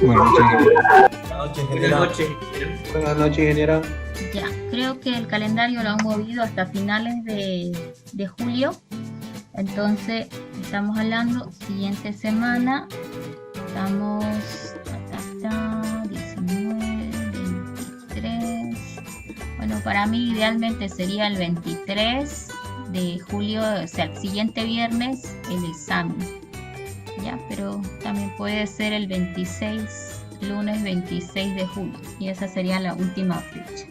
Buenas noches, Buenas ingeniero. noches. Buenas noches, ingeniero. Ya, creo que el calendario lo han movido hasta finales de julio. Entonces, estamos hablando siguiente semana. Estamos 19, 23. Bueno, para mí idealmente sería el 23 de julio, o sea, el siguiente viernes, el examen. Ya, pero también puede ser el 26, lunes 26 de julio. Y esa sería la última fecha.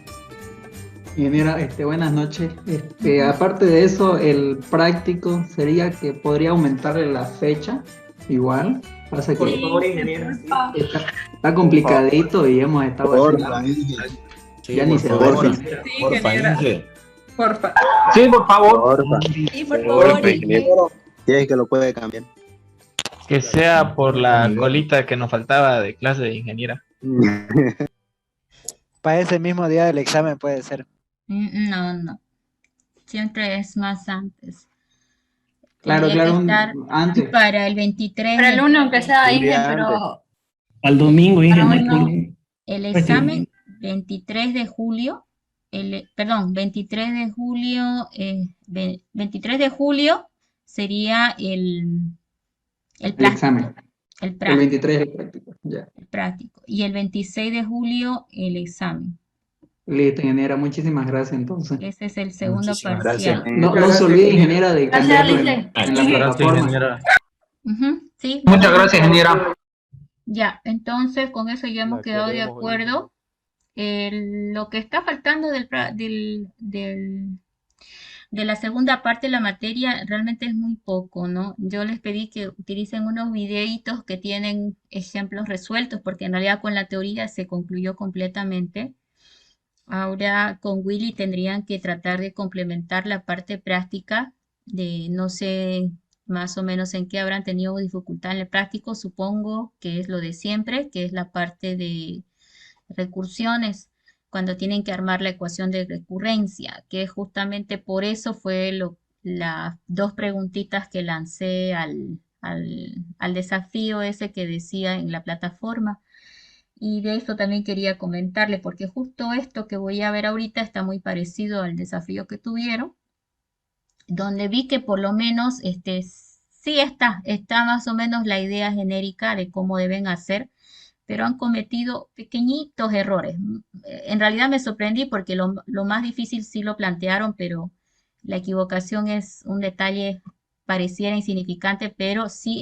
Ingeniera, buenas noches. Aparte de eso, el práctico sería que podría aumentarle la fecha, igual. Pasa Por que favor, ingeniero. está complicadito y hemos estado Porfa, haciendo, Inge. Sí, ya ni por se favor. duerme. Sí, Porfa, ingeniera. Inge. Porfa. Sí, por favor. Porfa. Sí, por favor, Inge. Si es que lo puede cambiar. Que sea por la colita que nos faltaba de clase de ingeniera. Para ese mismo día del examen puede ser. No, no. Siempre es más antes. Claro, Tendría claro, que estar antes. para el 23 Para el de uno, aunque sea Un Inge, día pero Al domingo, Inge, no hay no. problema. el Pues sí. examen 23 de julio, perdón, 23 de julio, 23 de julio sería el El práctico, examen. el El práctico, 23 es el práctico. Ya. el práctico. Y el 26 de julio el examen. Listo, ingeniera, muchísimas gracias entonces. Ese es el segundo Muchísimas parcial. gracias. No se olvide, ingeniera, de Gracias, cambiarlo en Alice. la Gracias, plataforma. ingeniera. Ujú, sí, Muchas gracias, ingeniera. ya, entonces con eso ya hemos quedado de acuerdo. Lo que está faltando de la segunda parte de la materia realmente es muy poco, ¿no? Yo les pedí que utilicen unos videitos que tienen ejemplos resueltos, porque en realidad con la teoría se concluyó completamente. Ahora con Willy tendrían que tratar de complementar la parte práctica de no sé más o menos en qué habrán tenido dificultad en el práctico, supongo que es lo de siempre, que es la parte de recursiones, cuando tienen que armar la ecuación de recurrencia, que justamente por eso fue las dos preguntitas que lancé al desafío ese que decía en la plataforma. Y de eso también quería comentarle, porque justo esto que voy a ver ahorita está muy parecido al desafío que tuvieron, donde vi que por lo menos sí está más o menos la idea genérica de cómo deben hacer, pero han cometido pequeñitos errores. En realidad me sorprendí porque lo más difícil sí lo plantearon, pero la equivocación es un detalle pareciera insignificante, pero sí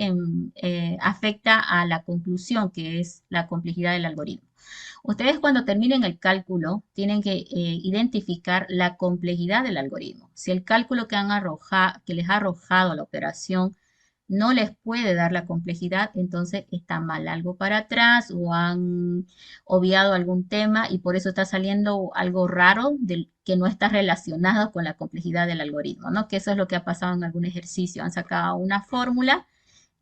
afecta a la conclusión, que es la complejidad del algoritmo. Ustedes cuando terminen el cálculo tienen que identificar la complejidad del algoritmo. Si el cálculo que les ha arrojado la operación no les puede dar la complejidad, entonces está mal algo para atrás o han obviado algún tema y por eso está saliendo algo raro que no está relacionado con la complejidad del algoritmo, ¿no? Que eso es lo que ha pasado en algún ejercicio. Han sacado una fórmula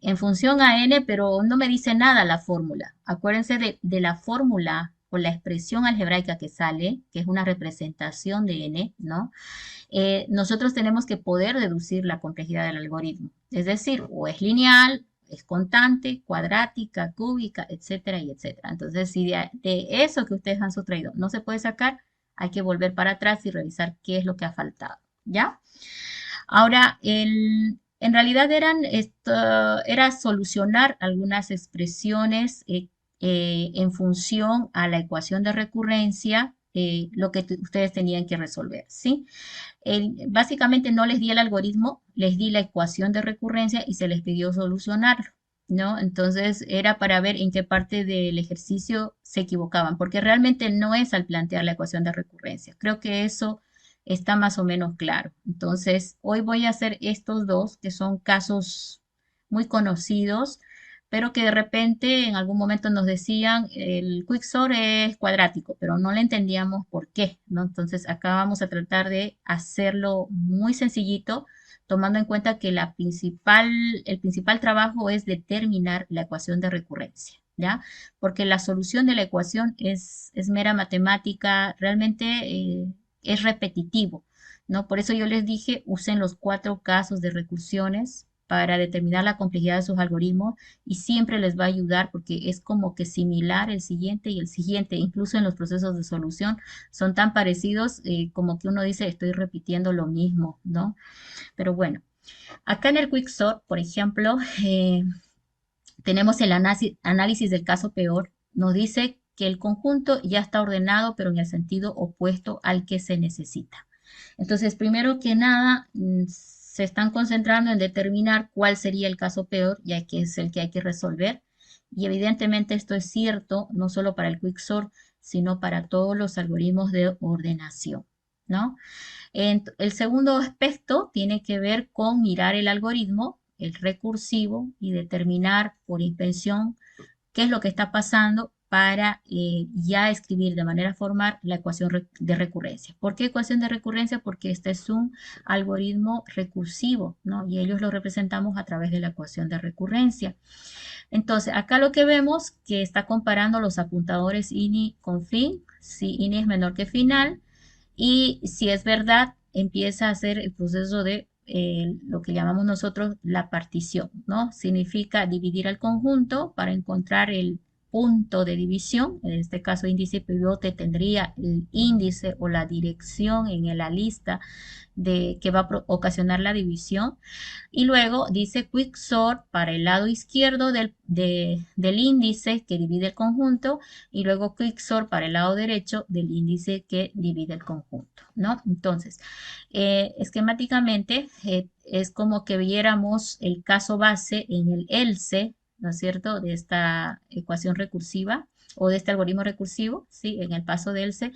en función a n, pero no me dice nada la fórmula. Acuérdense de la fórmula o la expresión algebraica que sale, que es una representación de n, ¿no? Nosotros tenemos que poder deducir la complejidad del algoritmo. Es decir, o es lineal, es constante, cuadrática, cúbica, etcétera y etcétera. Entonces, si de eso que ustedes han sustraído no se puede sacar, hay que volver para atrás y revisar qué es lo que ha faltado, ¿ya? Ahora, en realidad era solucionar algunas expresiones en función a la ecuación de recurrencia, lo que ustedes tenían que resolver, ¿sí? Básicamente no les di el algoritmo, les di la ecuación de recurrencia y se les pidió solucionarlo, ¿no? Entonces era para ver en qué parte del ejercicio se equivocaban, porque realmente no es al plantear la ecuación de recurrencia. Creo que eso está más o menos claro. Entonces, hoy voy a hacer estos dos, que son casos muy conocidos, pero que de repente en algún momento nos decían el quicksort es cuadrático, pero no le entendíamos por qué, ¿no? Entonces, acá vamos a tratar de hacerlo muy sencillito, tomando en cuenta que el principal trabajo es determinar la ecuación de recurrencia, ¿ya? Porque la solución de la ecuación es mera matemática, realmente es repetitivo, ¿no? Por eso yo les dije, usen los 4 casos de recursiones para determinar la complejidad de sus algoritmos y siempre les va a ayudar porque es como que similar el siguiente y el siguiente, incluso en los procesos de solución son tan parecidos como que uno dice estoy repitiendo lo mismo, ¿no? Pero bueno, acá en el Quicksort, por ejemplo, tenemos el análisis del caso peor, nos dice que el conjunto ya está ordenado, pero en el sentido opuesto al que se necesita. Entonces, primero que nada, se están concentrando en determinar cuál sería el caso peor, ya que es el que hay que resolver. Y evidentemente esto es cierto, no solo para el Quicksort, sino para todos los algoritmos de ordenación, ¿no? El segundo aspecto tiene que ver con mirar el algoritmo, el recursivo, y determinar por inspección qué es lo que está pasando para ya escribir de manera formal la ecuación de recurrencia. ¿Por qué ecuación de recurrencia? Porque este es un algoritmo recursivo, ¿no? Y ellos lo representamos a través de la ecuación de recurrencia. Entonces, acá lo que vemos que está comparando los apuntadores ini con fin, si ini es menor que final, y si es verdad, empieza a hacer el proceso de lo que llamamos nosotros la partición, ¿no? Significa dividir el conjunto para encontrar el punto de división. En este caso, índice pivote tendría el índice o la dirección en la lista que va a ocasionar la división. Y luego dice quicksort para el lado izquierdo del índice que divide el conjunto y luego quicksort para el lado derecho del índice que divide el conjunto, ¿no? Entonces, esquemáticamente es como que viéramos el caso base en el else, ¿no es cierto?, de esta ecuación recursiva o de este algoritmo recursivo, ¿sí?, en el paso de else.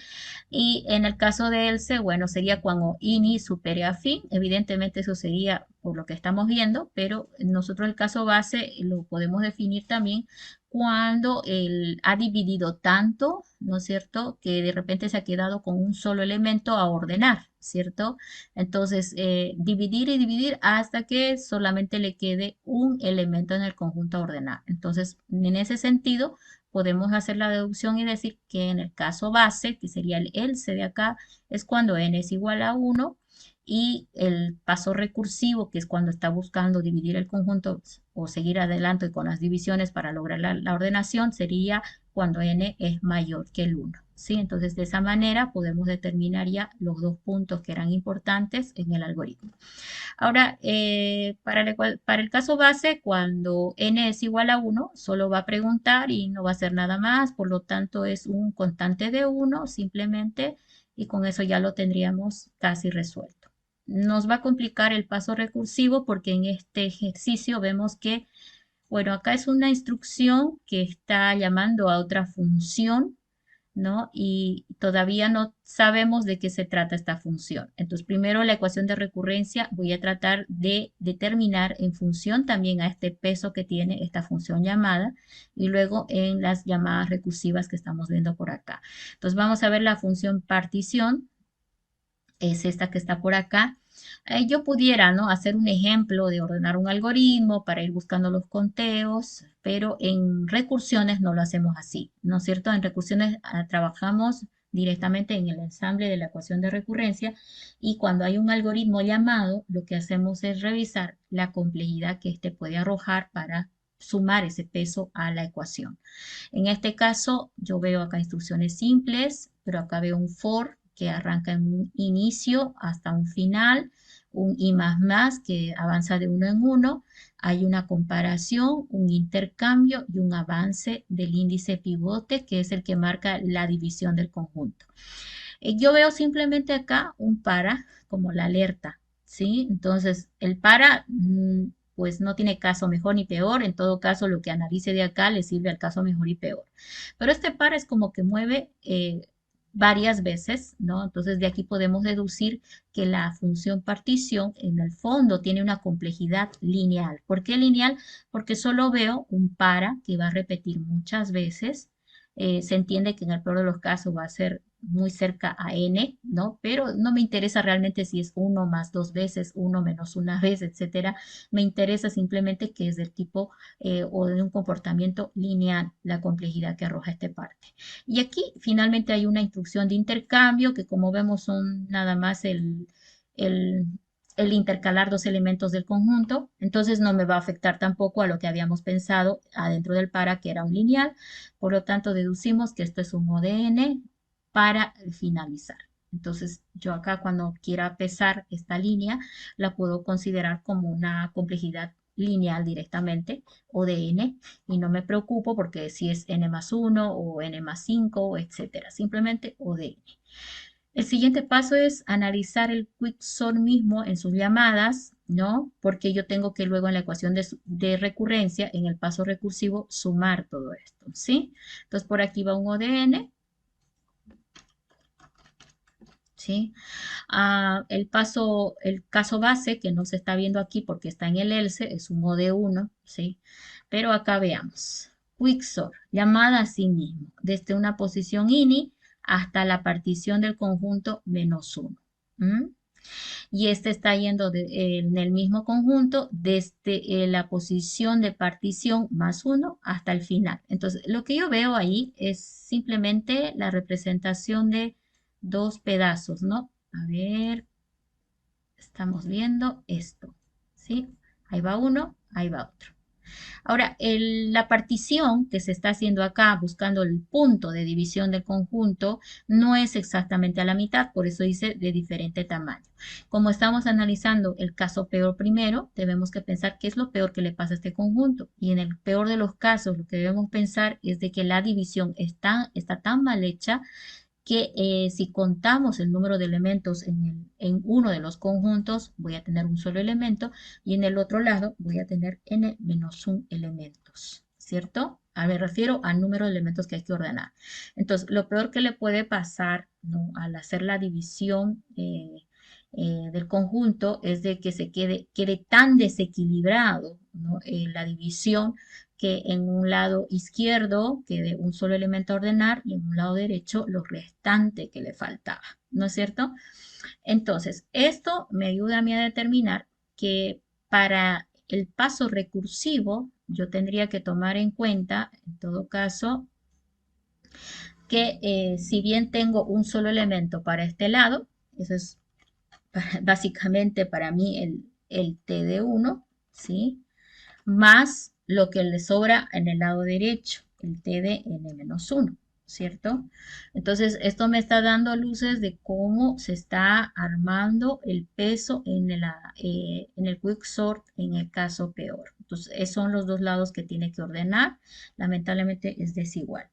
Y en el caso de else, bueno, sería cuando ini supere a fin. Evidentemente eso sería por lo que estamos viendo, pero nosotros el caso base lo podemos definir también cuando él ha dividido tanto, ¿no es cierto?, que de repente se ha quedado con un solo elemento a ordenar, ¿cierto? Entonces, dividir y dividir hasta que solamente le quede un elemento en el conjunto a ordenar. Entonces, en ese sentido, podemos hacer la deducción y decir que en el caso base, que sería el else de acá, es cuando n es igual a 1 y el paso recursivo, que es cuando está buscando dividir el conjunto o seguir adelante con las divisiones para lograr la ordenación, sería cuando n es mayor que el 1. ¿Sí? Entonces, de esa manera podemos determinar ya los dos puntos que eran importantes en el algoritmo. Ahora, para el caso base, cuando n es igual a 1, solo va a preguntar y no va a hacer nada más, por lo tanto es un constante de 1 simplemente, y con eso ya lo tendríamos casi resuelto. Nos va a complicar el paso recursivo porque en este ejercicio vemos que, bueno, acá es una instrucción que está llamando a otra función, ¿no? Y todavía no sabemos de qué se trata esta función. Entonces, primero la ecuación de recurrencia voy a tratar de determinar en función también a este peso que tiene esta función llamada y luego en las llamadas recursivas que estamos viendo por acá. Entonces, vamos a ver la función partición. Es esta que está por acá. Yo pudiera, ¿no?, hacer un ejemplo de ordenar un algoritmo para ir buscando los conteos, pero en recursiones no lo hacemos así, ¿no es cierto? En recursiones trabajamos directamente en el ensamble de la ecuación de recurrencia y cuando hay un algoritmo llamado, lo que hacemos es revisar la complejidad que éste puede arrojar para sumar ese peso a la ecuación. En este caso, yo veo acá instrucciones simples, pero acá veo un for que arranca en un inicio hasta un final, un i++ que avanza de uno en uno, hay una comparación, un intercambio y un avance del índice pivote, que es el que marca la división del conjunto. Yo veo simplemente acá un para, como la alerta, ¿sí? Entonces, el para, pues no tiene caso mejor ni peor, en todo caso lo que analice de acá le sirve al caso mejor y peor. Pero este para es como que mueve varias veces, ¿no? Entonces de aquí podemos deducir que la función partición en el fondo tiene una complejidad lineal. ¿Por qué lineal? Porque solo veo un para que va a repetir muchas veces. Se entiende que en el peor de los casos va a ser muy cerca a n, ¿no? Pero no me interesa realmente si es 1 más 2 veces, 1 menos una vez, etcétera. Me interesa simplemente que es del tipo o de un comportamiento lineal la complejidad que arroja esta parte. Y aquí finalmente hay una instrucción de intercambio que como vemos son nada más el el intercalar dos elementos del conjunto, entonces no me va a afectar tampoco a lo que habíamos pensado adentro del para, que era un lineal. Por lo tanto, deducimos que esto es un ODN para finalizar. Entonces, yo acá cuando quiera pesar esta línea, la puedo considerar como una complejidad lineal directamente, ODN, y no me preocupo porque si es n+1 o n+5, etcétera, simplemente ODN. El siguiente paso es analizar el quicksort mismo en sus llamadas, ¿no? Porque yo tengo que luego en la ecuación de recurrencia, en el paso recursivo, sumar todo esto, ¿sí? Entonces, por aquí va un ODN, ¿sí? El caso base, que no se está viendo aquí porque está en el else, es un OD1, ¿sí? Pero acá veamos. Quicksort, llamada a sí mismo, desde una posición ini hasta la partición del conjunto -1. Y este está yendo en el mismo conjunto desde la posición de partición +1 hasta el final. Entonces, lo que yo veo ahí es simplemente la representación de dos pedazos, ¿no? A ver, estamos viendo esto, ¿sí? Ahí va uno, ahí va otro. Ahora, la partición que se está haciendo acá, buscando el punto de división del conjunto, no es exactamente a la mitad, por eso dice de diferente tamaño. Como estamos analizando el caso peor primero, debemos que pensar qué es lo peor que le pasa a este conjunto. Y en el peor de los casos, lo que debemos pensar es de que la división está tan mal hecha que si contamos el número de elementos en uno de los conjuntos, voy a tener un solo elemento, y en el otro lado voy a tener n-1 elementos, ¿cierto? Me refiero al número de elementos que hay que ordenar. Entonces, lo peor que le puede pasar, ¿no?, al hacer la división del conjunto es de que quede tan desequilibrado, ¿no?, la división, que en un lado izquierdo quede un solo elemento a ordenar y en un lado derecho lo restante que le faltaba, ¿no es cierto? Entonces, esto me ayuda a mí a determinar que para el paso recursivo yo tendría que tomar en cuenta, en todo caso, que si bien tengo un solo elemento para este lado, eso es básicamente para mí el TD1, ¿sí?, más lo que le sobra en el lado derecho, el T de n-1, ¿cierto? Entonces, esto me está dando luces de cómo se está armando el peso en el quicksort en el caso peor. Entonces, esos son los dos lados que tiene que ordenar. Lamentablemente es desigual.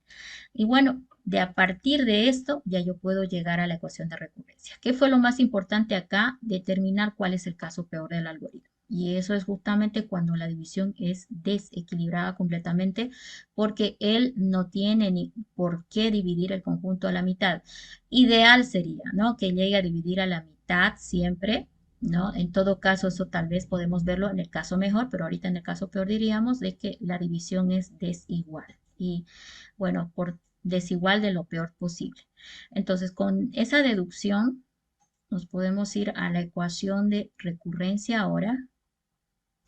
Y bueno, a partir de esto ya yo puedo llegar a la ecuación de recurrencia. ¿Qué fue lo más importante acá? Determinar cuál es el caso peor del algoritmo. Y eso es justamente cuando la división es desequilibrada completamente, porque él no tiene ni por qué dividir el conjunto a la mitad. Ideal sería, ¿no?, que llegue a dividir a la mitad siempre, ¿no? En todo caso, eso tal vez podemos verlo en el caso mejor, pero ahorita en el caso peor diríamos de que la división es desigual. Y bueno, por desigual de lo peor posible. Entonces, con esa deducción nos podemos ir a la ecuación de recurrencia ahora,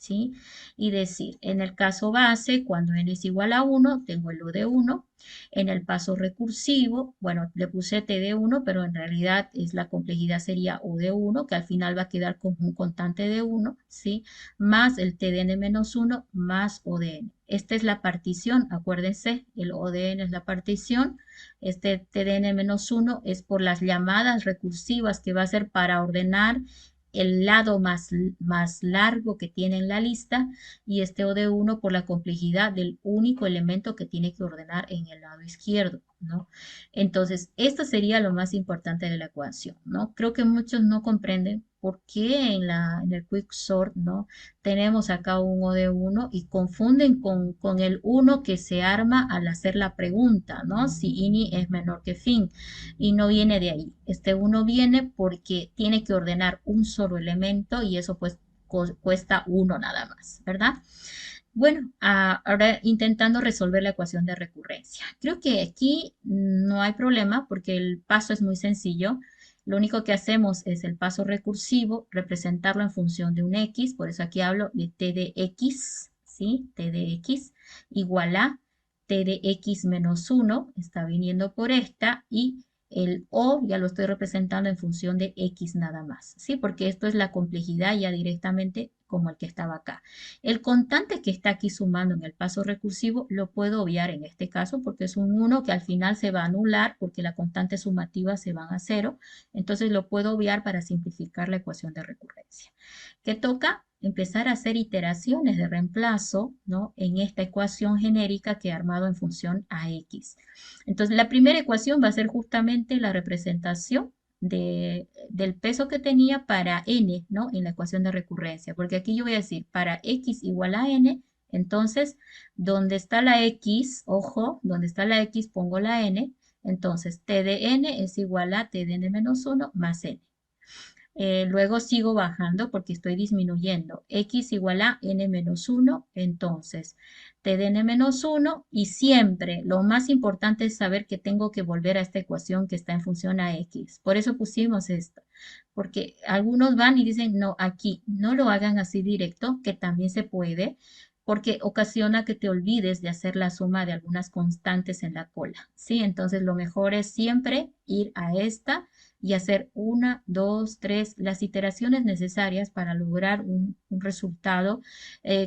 ¿sí? Y decir, en el caso base, cuando n es igual a 1, tengo el OD1. En el paso recursivo, bueno, le puse TD1, pero en realidad la complejidad sería OD1, que al final va a quedar como un constante de 1, ¿sí? Más el TDN-1 más ODN. Esta es la partición, acuérdense, el ODN es la partición. Este TDN-1 es por las llamadas recursivas que va a ser para ordenar el lado más largo que tiene en la lista, y este OD1 por la complejidad del único elemento que tiene que ordenar en el lado izquierdo, ¿no? Entonces, esto sería lo más importante de la ecuación, ¿no? Creo que muchos no comprenden por qué en el quicksort, ¿no?, tenemos acá un OD1 y confunden con el 1 que se arma al hacer la pregunta, ¿no? Si ini es menor que fin, y no viene de ahí. Este 1 viene porque tiene que ordenar un solo elemento y eso pues cuesta 1 nada más, ¿verdad? Bueno, ahora intentando resolver la ecuación de recurrencia. Creo que aquí no hay problema porque el paso es muy sencillo. Lo único que hacemos es el paso recursivo, representarlo en función de un x, por eso aquí hablo de t de x, ¿sí? T de x igual a t de x menos 1, está viniendo por esta, y El O ya lo estoy representando en función de X nada más, ¿sí? Porque esto es la complejidad ya directamente como el que estaba acá. El constante que está aquí sumando en el paso recursivo lo puedo obviar en este caso porque es un 1 que al final se va a anular porque la constante sumativa se van a 0. Entonces lo puedo obviar para simplificar la ecuación de recurrencia. ¿Qué toca? Empezar a hacer iteraciones de reemplazo, ¿no? En esta ecuación genérica que he armado en función a X. Entonces, la primera ecuación va a ser justamente la representación del peso que tenía para n, ¿no? En la ecuación de recurrencia, porque aquí yo voy a decir, para x igual a n, entonces, donde está la x, ojo, donde está la x pongo la n, entonces t de n es igual a t de n menos 1 más n. Luego sigo bajando porque estoy disminuyendo. X igual a n menos 1, entonces t de n menos 1 y siempre lo más importante es saber que tengo que volver a esta ecuación que está en función a x. Por eso pusimos esto, porque algunos van y dicen, no, aquí no lo hagan así directo, que también se puede, porque ocasiona que te olvides de hacer la suma de algunas constantes en la cola, ¿sí? Entonces lo mejor es siempre ir a esta y hacer 1, 2, 3, las iteraciones necesarias para lograr un resultado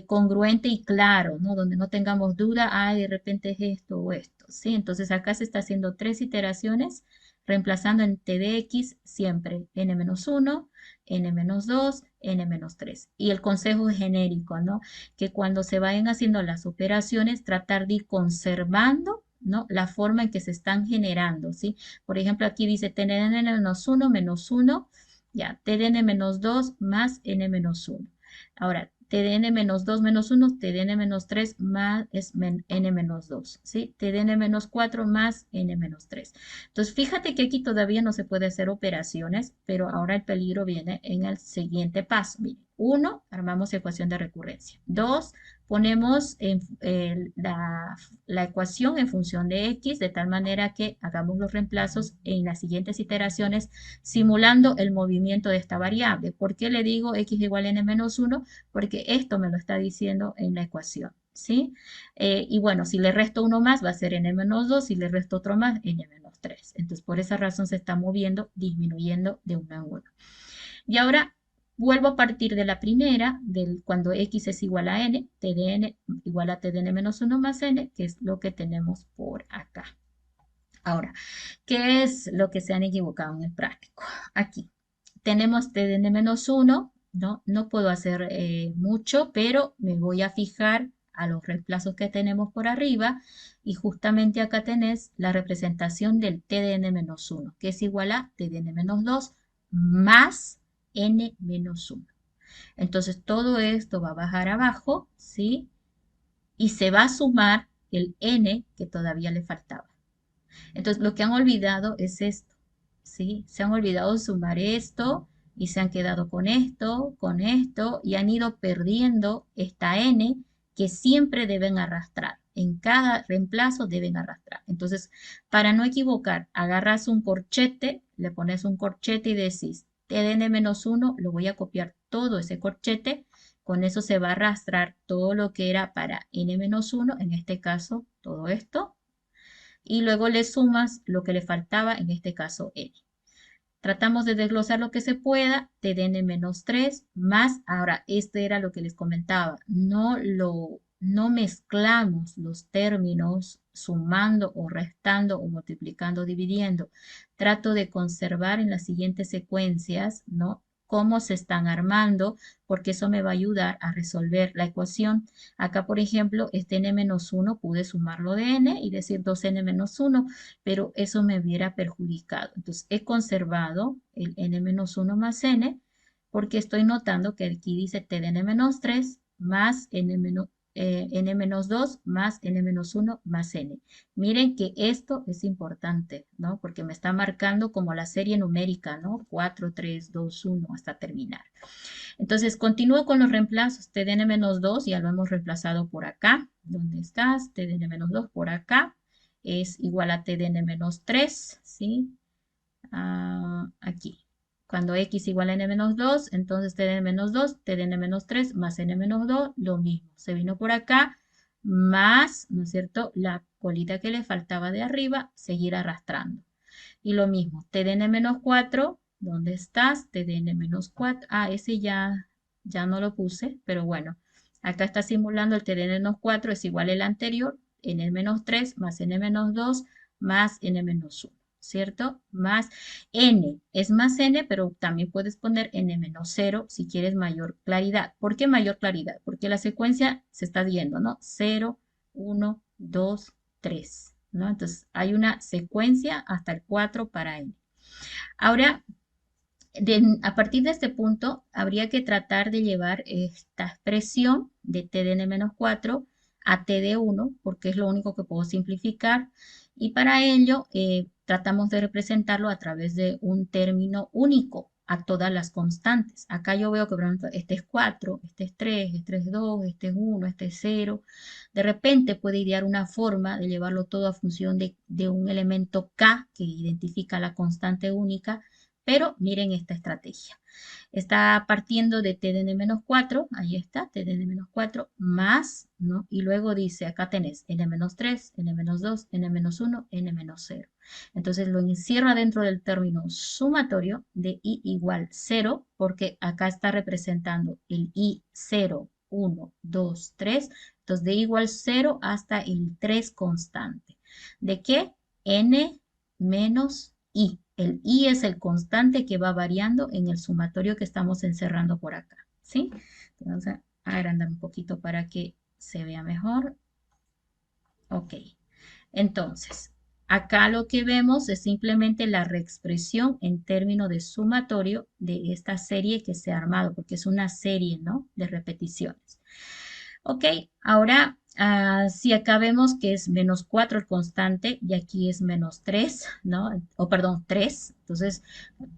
congruente y claro, ¿no? Donde no tengamos duda, de repente es esto o esto, ¿sí? Entonces acá se está haciendo 3 iteraciones, reemplazando en t de x siempre n-1, n-2, n-3. Y el consejo genérico, ¿no? Que cuando se vayan haciendo las operaciones, tratar de ir conservando, ¿no? La forma en que se están generando, ¿sí? Por ejemplo, aquí dice tdn-1 menos 1, ya, tdn-2 más n-1. Ahora, tdn-2 menos 1, tdn-3 más es n-2, ¿sí? tdn-4 más n-3. Entonces, fíjate que aquí todavía no se puede hacer operaciones, pero ahora el peligro viene en el siguiente paso. Miren, 1, armamos ecuación de recurrencia. 2, ponemos la ecuación en función de x, de tal manera que hagamos los reemplazos en las siguientes iteraciones, simulando el movimiento de esta variable. ¿Por qué le digo x igual a n-1? Porque esto me lo está diciendo en la ecuación, ¿sí? Y bueno, si le resto uno más, va a ser n-2, si le resto otro más, n-3. Entonces, por esa razón se está moviendo, disminuyendo de 1 en 1. Y ahora vuelvo a partir de la primera, cuando x es igual a n, t de n igual a t de n menos 1 más n, que es lo que tenemos por acá. Ahora, ¿qué es lo que se han equivocado en el práctico? Aquí tenemos t de n menos 1, no puedo hacer mucho, pero me voy a fijar a los reemplazos que tenemos por arriba y justamente acá tenés la representación del t de n menos 1, que es igual a t de n menos 2 más n menos 1. Entonces todo esto va a bajar abajo, ¿sí? Y se va a sumar el n que todavía le faltaba. Entonces lo que han olvidado es esto, ¿sí? Se han olvidado sumar esto y se han quedado con esto y han ido perdiendo esta n que siempre deben arrastrar. En cada reemplazo deben arrastrar. Entonces, para no equivocar, agarras un corchete, le pones un corchete y decís, t de n-1, lo voy a copiar todo ese corchete, con eso se va a arrastrar todo lo que era para n-1, en este caso, todo esto, y luego le sumas lo que le faltaba, en este caso, n. Tratamos de desglosar lo que se pueda, t de n-3 más, ahora, este era lo que les comentaba, no mezclamos los términos sumando o restando o multiplicando o dividiendo. Trato de conservar en las siguientes secuencias, ¿no? Cómo se están armando, porque eso me va a ayudar a resolver la ecuación. Acá, por ejemplo, este n-1 pude sumarlo de n y decir 2n-1, pero eso me hubiera perjudicado. Entonces, he conservado el n-1 más n, porque estoy notando que aquí dice t de n-3 más n-2 más n-1 más n. Miren que esto es importante, ¿no? Porque me está marcando como la serie numérica, ¿no? 4, 3, 2, 1 hasta terminar. Entonces, continúo con los reemplazos. t de n-2 ya lo hemos reemplazado por acá. ¿Dónde estás? t de n-2 por acá es igual a t de n-3, ¿sí? Aquí. Cuando x igual a n-2, entonces t de n-2, t de n-3 más n-2, lo mismo. Se vino por acá, más, ¿no es cierto?, la colita que le faltaba de arriba, seguir arrastrando. Y lo mismo, TDN-4, ¿dónde estás? TDN-4, ese ya no lo puse, pero bueno, acá está simulando el TDN-4 es igual al anterior, N-3 más N-2 más N-1, ¿cierto? Más N, es más N, pero también puedes poner N-0 si quieres mayor claridad. ¿Por qué mayor claridad? Porque la secuencia se está viendo, ¿no? 0, 1, 2, 3, ¿no? Entonces hay una secuencia hasta el 4 para N. Ahora, a partir de este punto, habría que tratar de llevar esta expresión de TDN-4 a TD1, porque es lo único que puedo simplificar. Y para ello, tratamos de representarlo a través de un término único a todas las constantes. Acá yo veo que, por ejemplo, este es 4, este es 3, este es 2, este es 1, este es 0. De repente puede idear una forma de llevarlo todo a función de un elemento K que identifica la constante única, pero miren esta estrategia. Está partiendo de TDN-4, ahí está, TDN-4 más, ¿no? Y luego dice, acá tenés N-3, N-2, N-1, N-0. Entonces lo encierra dentro del término sumatorio de I igual 0, porque acá está representando el I 0, 1, 2, 3. Entonces de igual 0 hasta el 3 constante. ¿De qué? N menos I. El I es el constante que va variando en el sumatorio que estamos encerrando por acá, ¿sí? Vamos a agrandar un poquito para que se vea mejor. Ok. Entonces, acá lo que vemos es simplemente la reexpresión en términos de sumatorio de esta serie que se ha armado, porque es una serie, ¿no? De repeticiones. Ok, ahora, si acá vemos que es menos 4 el constante y aquí es menos 3, ¿no? O perdón, 3. Entonces,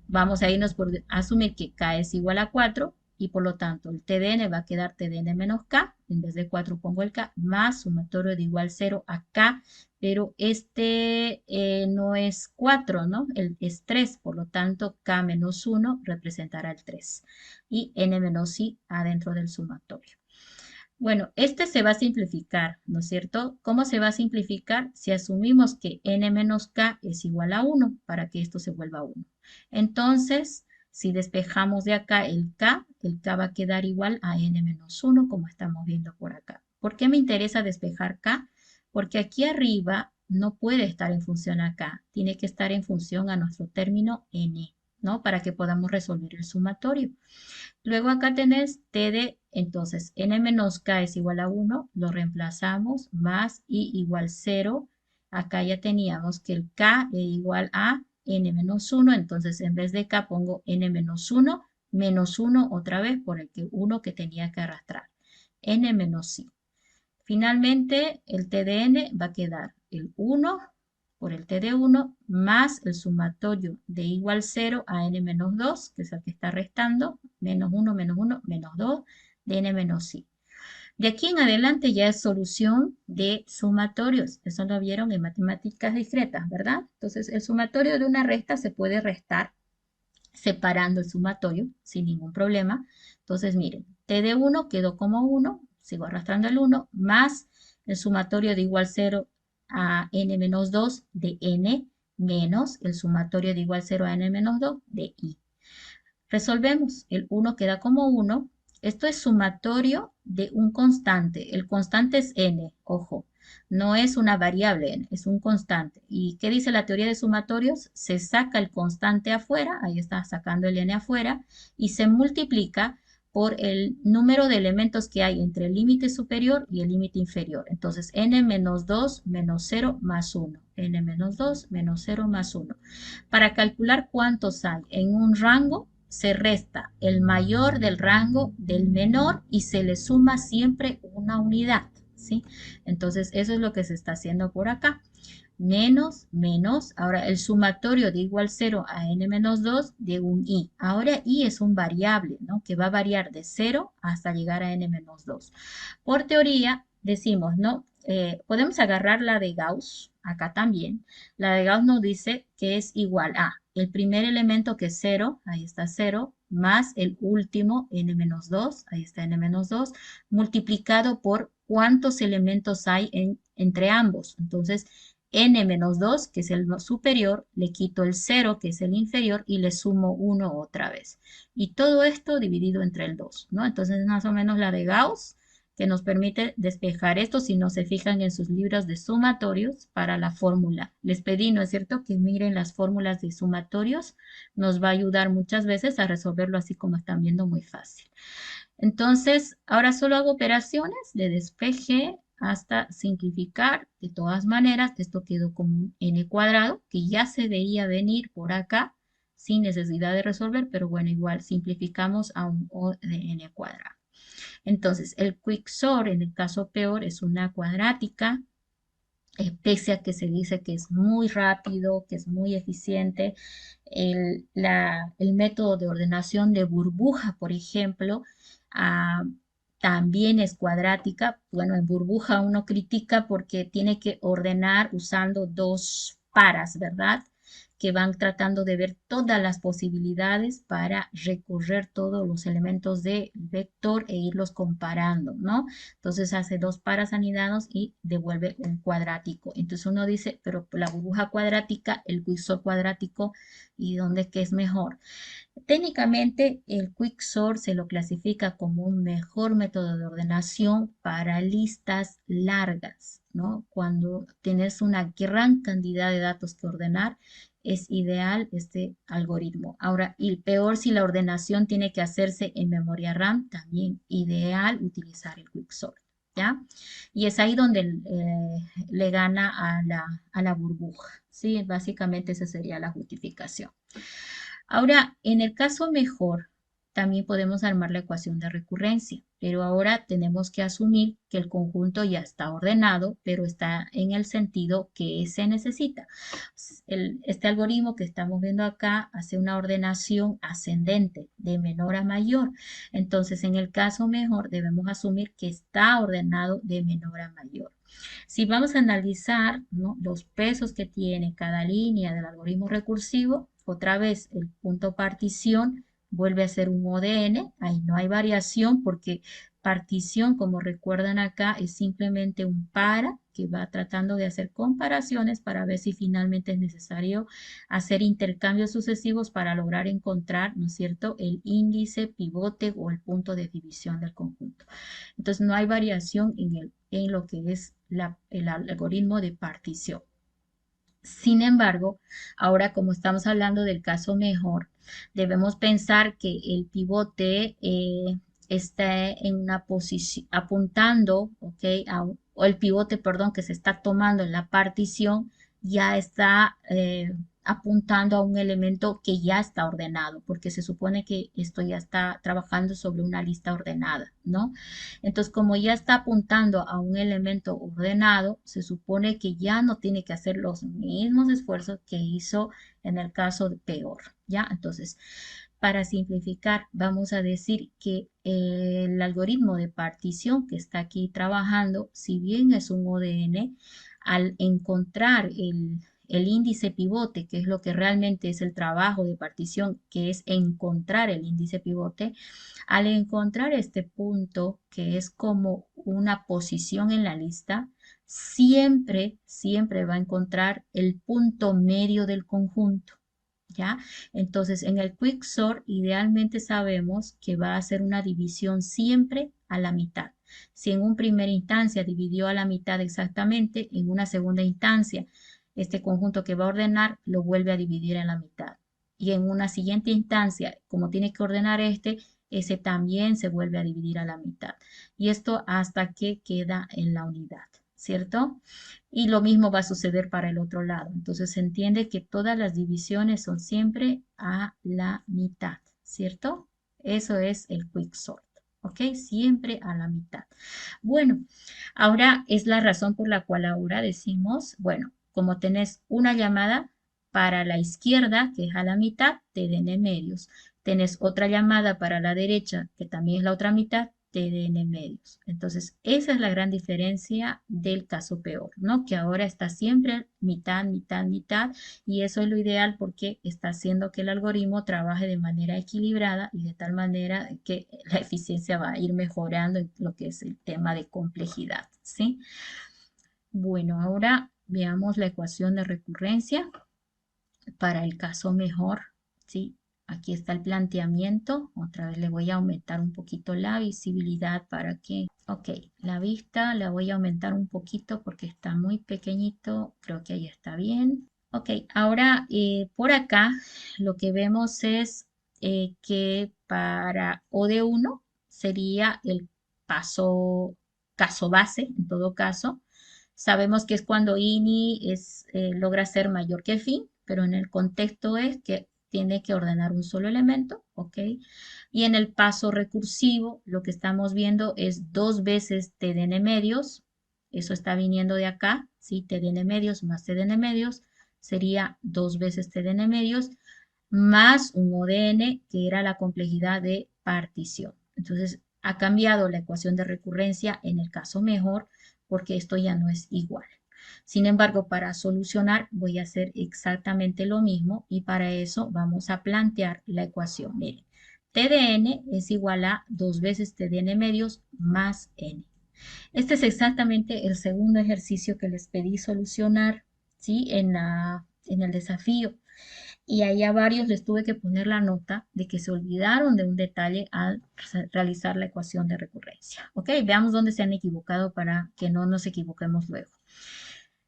vamos a irnos por asumir que K es igual a 4 y por lo tanto el TDN va a quedar TDN menos K. En vez de 4 pongo el K más sumatorio de igual 0 a K, pero este no es 4, ¿no? Es 3, por lo tanto K menos 1 representará el 3 y N menos I adentro del sumatorio. Bueno, este se va a simplificar, ¿no es cierto? ¿Cómo se va a simplificar? Si asumimos que n menos k es igual a 1, para que esto se vuelva 1. Entonces, si despejamos de acá el k va a quedar igual a n menos 1, como estamos viendo por acá. ¿Por qué me interesa despejar k? Porque aquí arriba no puede estar en función a k, tiene que estar en función a nuestro término n, ¿no? Para que podamos resolver el sumatorio. Luego acá tenés TD, entonces n menos k es igual a 1, lo reemplazamos, más i igual 0. Acá ya teníamos que el k es igual a n menos 1, entonces en vez de k pongo n menos 1 otra vez por el 1 que tenía que arrastrar, n menos i. Finalmente el TDN va a quedar el 1 por el TD1 más el sumatorio de igual 0 a n menos 2, que es el que está restando, menos 1, menos 1, menos 2 de n menos i. De aquí en adelante ya es solución de sumatorios. Eso lo vieron en matemáticas discretas, ¿verdad? Entonces el sumatorio de una resta se puede restar separando el sumatorio sin ningún problema. Entonces miren, TD1 quedó como 1, sigo arrastrando el 1, más el sumatorio de igual 0 a n menos 2 de n menos el sumatorio de igual 0 a n menos 2 de i. Resolvemos, el 1 queda como 1. Esto es sumatorio de un constante. El constante es n, ojo, no es una variable n, es un constante. ¿Y qué dice la teoría de sumatorios? Se saca el constante afuera, ahí está sacando el n afuera, y se multiplica por el número de elementos que hay entre el límite superior y el límite inferior. Entonces, n menos 2 menos 0 más 1. N menos 2 menos 0 más 1. Para calcular cuántos hay en un rango, se resta el mayor del rango del menor y se le suma siempre una unidad, ¿sí? Entonces, eso es lo que se está haciendo por acá. Menos, menos, ahora el sumatorio de igual 0 a n menos 2 de un i. Ahora i es un variable, ¿no? Que va a variar de 0 hasta llegar a n menos 2. Por teoría, decimos, ¿no? Podemos agarrar la de Gauss, acá también. La de Gauss nos dice que es igual a el primer elemento que es 0, ahí está 0, más el último n menos 2, ahí está n menos 2, multiplicado por cuántos elementos hay entre ambos. Entonces, n menos 2, que es el superior, le quito el 0, que es el inferior, y le sumo 1 otra vez. Y todo esto dividido entre el 2, ¿no? Entonces, más o menos la de Gauss, que nos permite despejar esto si no se fijan en sus libros de sumatorios para la fórmula. Les pedí, ¿no es cierto?, que miren las fórmulas de sumatorios. Nos va a ayudar muchas veces a resolverlo así como están viendo, muy fácil. Entonces, ahora solo hago operaciones de despeje hasta simplificar. De todas maneras, esto quedó como un n cuadrado, que ya se veía venir por acá, sin necesidad de resolver, pero bueno, igual simplificamos a un o de n cuadrado. Entonces, el quicksort, en el caso peor, es una cuadrática, pese a que se dice que es muy rápido, que es muy eficiente. El método de ordenación de burbuja, por ejemplo, ah, también es cuadrática. Bueno, en burbuja uno critica porque tiene que ordenar usando dos paras, ¿verdad?, que van tratando de ver todas las posibilidades para recorrer todos los elementos del vector e irlos comparando, ¿no? Entonces hace dos paras anidados y devuelve un cuadrático. Entonces uno dice, pero la burbuja cuadrática, el quicksort cuadrático, ¿y dónde es que es mejor? Técnicamente, el quicksort se lo clasifica como un mejor método de ordenación para listas largas, ¿no? Cuando tienes una gran cantidad de datos que ordenar, es ideal este algoritmo. Ahora, y peor si la ordenación tiene que hacerse en memoria RAM, también ideal utilizar el quicksort, ¿ya? Y es ahí donde le gana a la burbuja, ¿sí? Básicamente esa sería la justificación. Ahora, en el caso mejor, también podemos armar la ecuación de recurrencia, pero ahora tenemos que asumir que el conjunto ya está ordenado, pero está en el sentido que se necesita. Este algoritmo que estamos viendo acá hace una ordenación ascendente, de menor a mayor. Entonces, en el caso mejor, debemos asumir que está ordenado de menor a mayor. Si vamos a analizar, ¿no?, los pesos que tiene cada línea del algoritmo recursivo, otra vez el punto partición vuelve a ser un O de n, ahí no hay variación porque partición, como recuerdan acá, es simplemente un para que va tratando de hacer comparaciones para ver si finalmente es necesario hacer intercambios sucesivos para lograr encontrar, ¿no es cierto?, el índice, pivote o el punto de división del conjunto. Entonces no hay variación en lo que es el algoritmo de partición. Sin embargo, ahora como estamos hablando del caso mejor, debemos pensar que el pivote está en una posición, apuntando, ¿ok? O el pivote, perdón, que se está tomando en la partición, ya está apuntando a un elemento que ya está ordenado, porque se supone que esto ya está trabajando sobre una lista ordenada, ¿no? Entonces, como ya está apuntando a un elemento ordenado, se supone que ya no tiene que hacer los mismos esfuerzos que hizo en el caso de peor, ¿ya? Entonces, para simplificar, vamos a decir que el algoritmo de partición que está aquí trabajando, si bien es un ODN, al encontrar el índice pivote, que es lo que realmente es el trabajo de partición, que es encontrar el índice pivote, al encontrar este punto, que es como una posición en la lista, siempre va a encontrar el punto medio del conjunto, ¿ya? Entonces, en el quicksort, idealmente sabemos que va a hacer una división siempre a la mitad. Si en una primera instancia dividió a la mitad exactamente, en una segunda instancia, este conjunto que va a ordenar lo vuelve a dividir en la mitad. Y en una siguiente instancia, como tiene que ordenar ese también se vuelve a dividir a la mitad. Y esto hasta que queda en la unidad, ¿cierto? Y lo mismo va a suceder para el otro lado. Entonces se entiende que todas las divisiones son siempre a la mitad, ¿cierto? Eso es el quicksort, ¿ok? Siempre a la mitad. Bueno, ahora es la razón por la cual ahora decimos, bueno, como tenés una llamada para la izquierda, que es a la mitad, te den en medios. Tenés otra llamada para la derecha, que también es la otra mitad, te den en medios. Entonces, esa es la gran diferencia del caso peor, ¿no? Que ahora está siempre mitad, mitad, mitad, y eso es lo ideal porque está haciendo que el algoritmo trabaje de manera equilibrada y de tal manera que la eficiencia va a ir mejorando en lo que es el tema de complejidad, ¿sí? Bueno, ahora Veamos la ecuación de recurrencia para el caso mejor, ¿sí? Aquí está el planteamiento. Otra vez le voy a aumentar un poquito la visibilidad para que... Ok, la vista la voy a aumentar un poquito porque está muy pequeñito. Creo que ahí está bien. Ok, ahora por acá lo que vemos es que para O de 1 sería el caso base, en todo caso. Sabemos que es cuando INI logra ser mayor que fin, pero en el contexto es que tiene que ordenar un solo elemento, ¿ok? Y en el paso recursivo, lo que estamos viendo es 2 veces TDN medios, eso está viniendo de acá, ¿sí? TDN medios más TDN medios sería 2 veces TDN medios más un ODN, que era la complejidad de partición. Entonces, ha cambiado la ecuación de recurrencia en el caso mejor, porque esto ya no es igual. Sin embargo, para solucionar voy a hacer exactamente lo mismo y para eso vamos a plantear la ecuación. Miren, TDN es igual a 2 veces TDN medios más N. Este es exactamente el segundo ejercicio que les pedí solucionar, ¿sí? En el desafío. Y ahí a varios les tuve que poner la nota de que se olvidaron de un detalle al realizar la ecuación de recurrencia. ¿Ok? Veamos dónde se han equivocado para que no nos equivoquemos luego.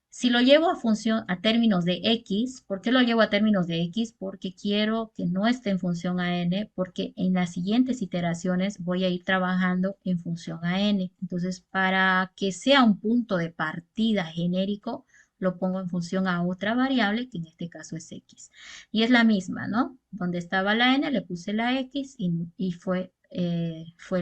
Si lo llevo a términos de x, ¿por qué lo llevo a términos de x? Porque quiero que no esté en función a n, porque en las siguientes iteraciones voy a ir trabajando en función a n. Entonces, para que sea un punto de partida genérico, lo pongo en función a otra variable, que en este caso es x. Y es la misma, ¿no? Donde estaba la n, le puse la x y fue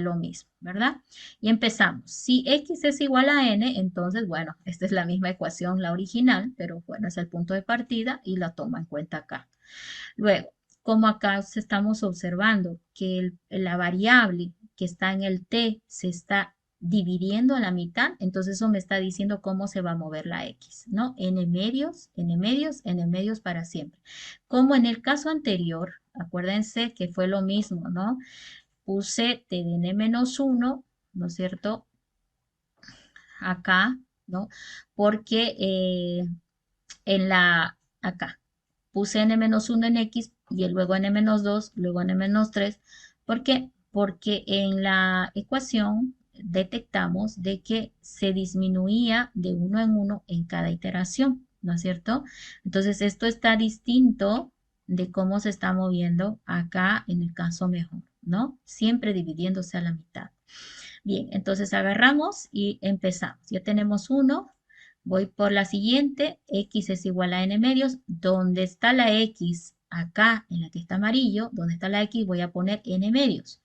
lo mismo, ¿verdad? Y empezamos. Si x es igual a n, entonces, bueno, esta es la misma ecuación, la original, pero bueno, es el punto de partida y la toma en cuenta acá. Luego, como acá estamos observando que la variable que está en el t se está dividiendo a la mitad, entonces eso me está diciendo cómo se va a mover la x, ¿no? N medios, n medios, n medios para siempre. Como en el caso anterior, acuérdense que fue lo mismo, ¿no? Puse TDN-1, ¿no es cierto? Acá, ¿no? Porque acá, puse n-1 en x y luego n-2, luego n-3. ¿Por qué? Porque en la ecuación detectamos de que se disminuía de 1 en 1 en cada iteración, ¿no es cierto? Entonces esto está distinto de cómo se está moviendo acá en el caso mejor, ¿no? Siempre dividiéndose a la mitad. Bien, entonces agarramos y empezamos. Ya tenemos 1. Voy por la siguiente, x es igual a n medios. Donde está la x, acá en la que está amarillo, donde está la x, voy a poner n medios.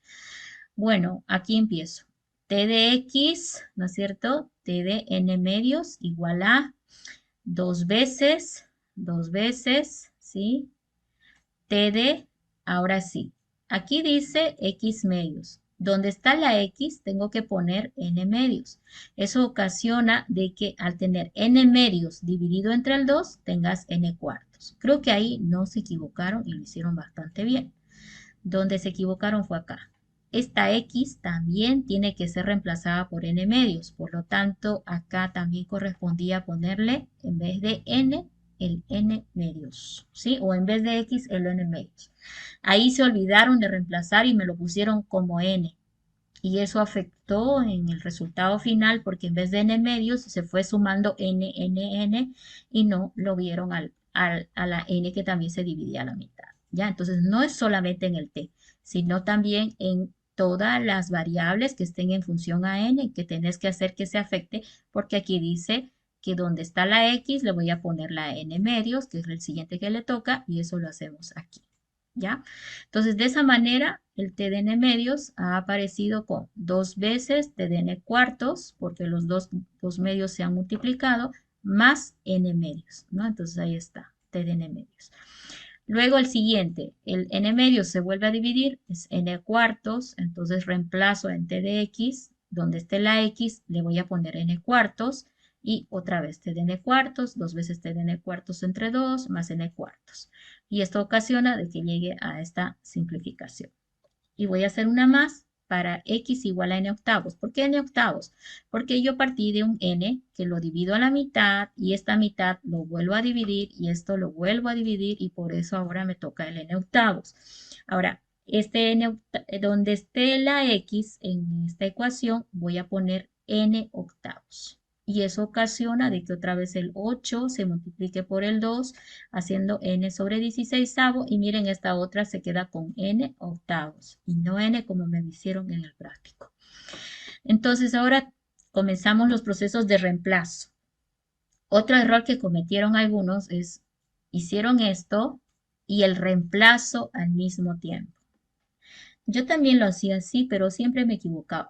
Bueno, aquí empiezo. T de x, ¿no es cierto? T de n medios igual a 2 veces, ¿sí? T de, ahora sí. Aquí dice x medios. Donde está la x, tengo que poner n medios. Eso ocasiona de que al tener n medios dividido entre el 2, tengas n cuartos. Creo que ahí no se equivocaron y lo hicieron bastante bien. Donde se equivocaron fue acá. Esta x también tiene que ser reemplazada por n medios. Por lo tanto, acá también correspondía ponerle, en vez de n, el n medios, ¿sí? O en vez de x, el n medios. Ahí se olvidaron de reemplazar y me lo pusieron como n. Y eso afectó en el resultado final porque en vez de n medios se fue sumando n, n, n y no lo vieron a la n que también se dividía a la mitad. ¿Ya? Entonces no es solamente en el t, sino también en todas las variables que estén en función a n que tenés que hacer que se afecte porque aquí dice que donde está la x le voy a poner la n medios, que es el siguiente que le toca, y eso lo hacemos aquí. ¿Ya? Entonces, de esa manera, el TDN medios ha aparecido con 2 veces TDN cuartos, porque los dos medios se han multiplicado, más n medios, ¿no? Entonces, ahí está, TDN medios. Luego el siguiente, el n medios se vuelve a dividir, es n cuartos, entonces reemplazo en t de x, donde esté la x, le voy a poner n cuartos, y otra vez TDN cuartos, 2 veces TDN cuartos entre 2, más n cuartos. Y esto ocasiona de que llegue a esta simplificación. Y voy a hacer una más para x igual a n octavos. ¿Por qué n octavos? Porque yo partí de un n que lo divido a la mitad y esta mitad lo vuelvo a dividir y esto lo vuelvo a dividir y por eso ahora me toca el n octavos. Ahora, donde esté la x en esta ecuación, voy a poner n octavos. Y eso ocasiona de que otra vez el 8 se multiplique por el 2, haciendo n sobre 16. Y miren, esta otra se queda con n octavos y no n como me hicieron en el práctico. Entonces ahora comenzamos los procesos de reemplazo. Otro error que cometieron algunos es, hicieron esto y el reemplazo al mismo tiempo. Yo también lo hacía así, pero siempre me equivocaba.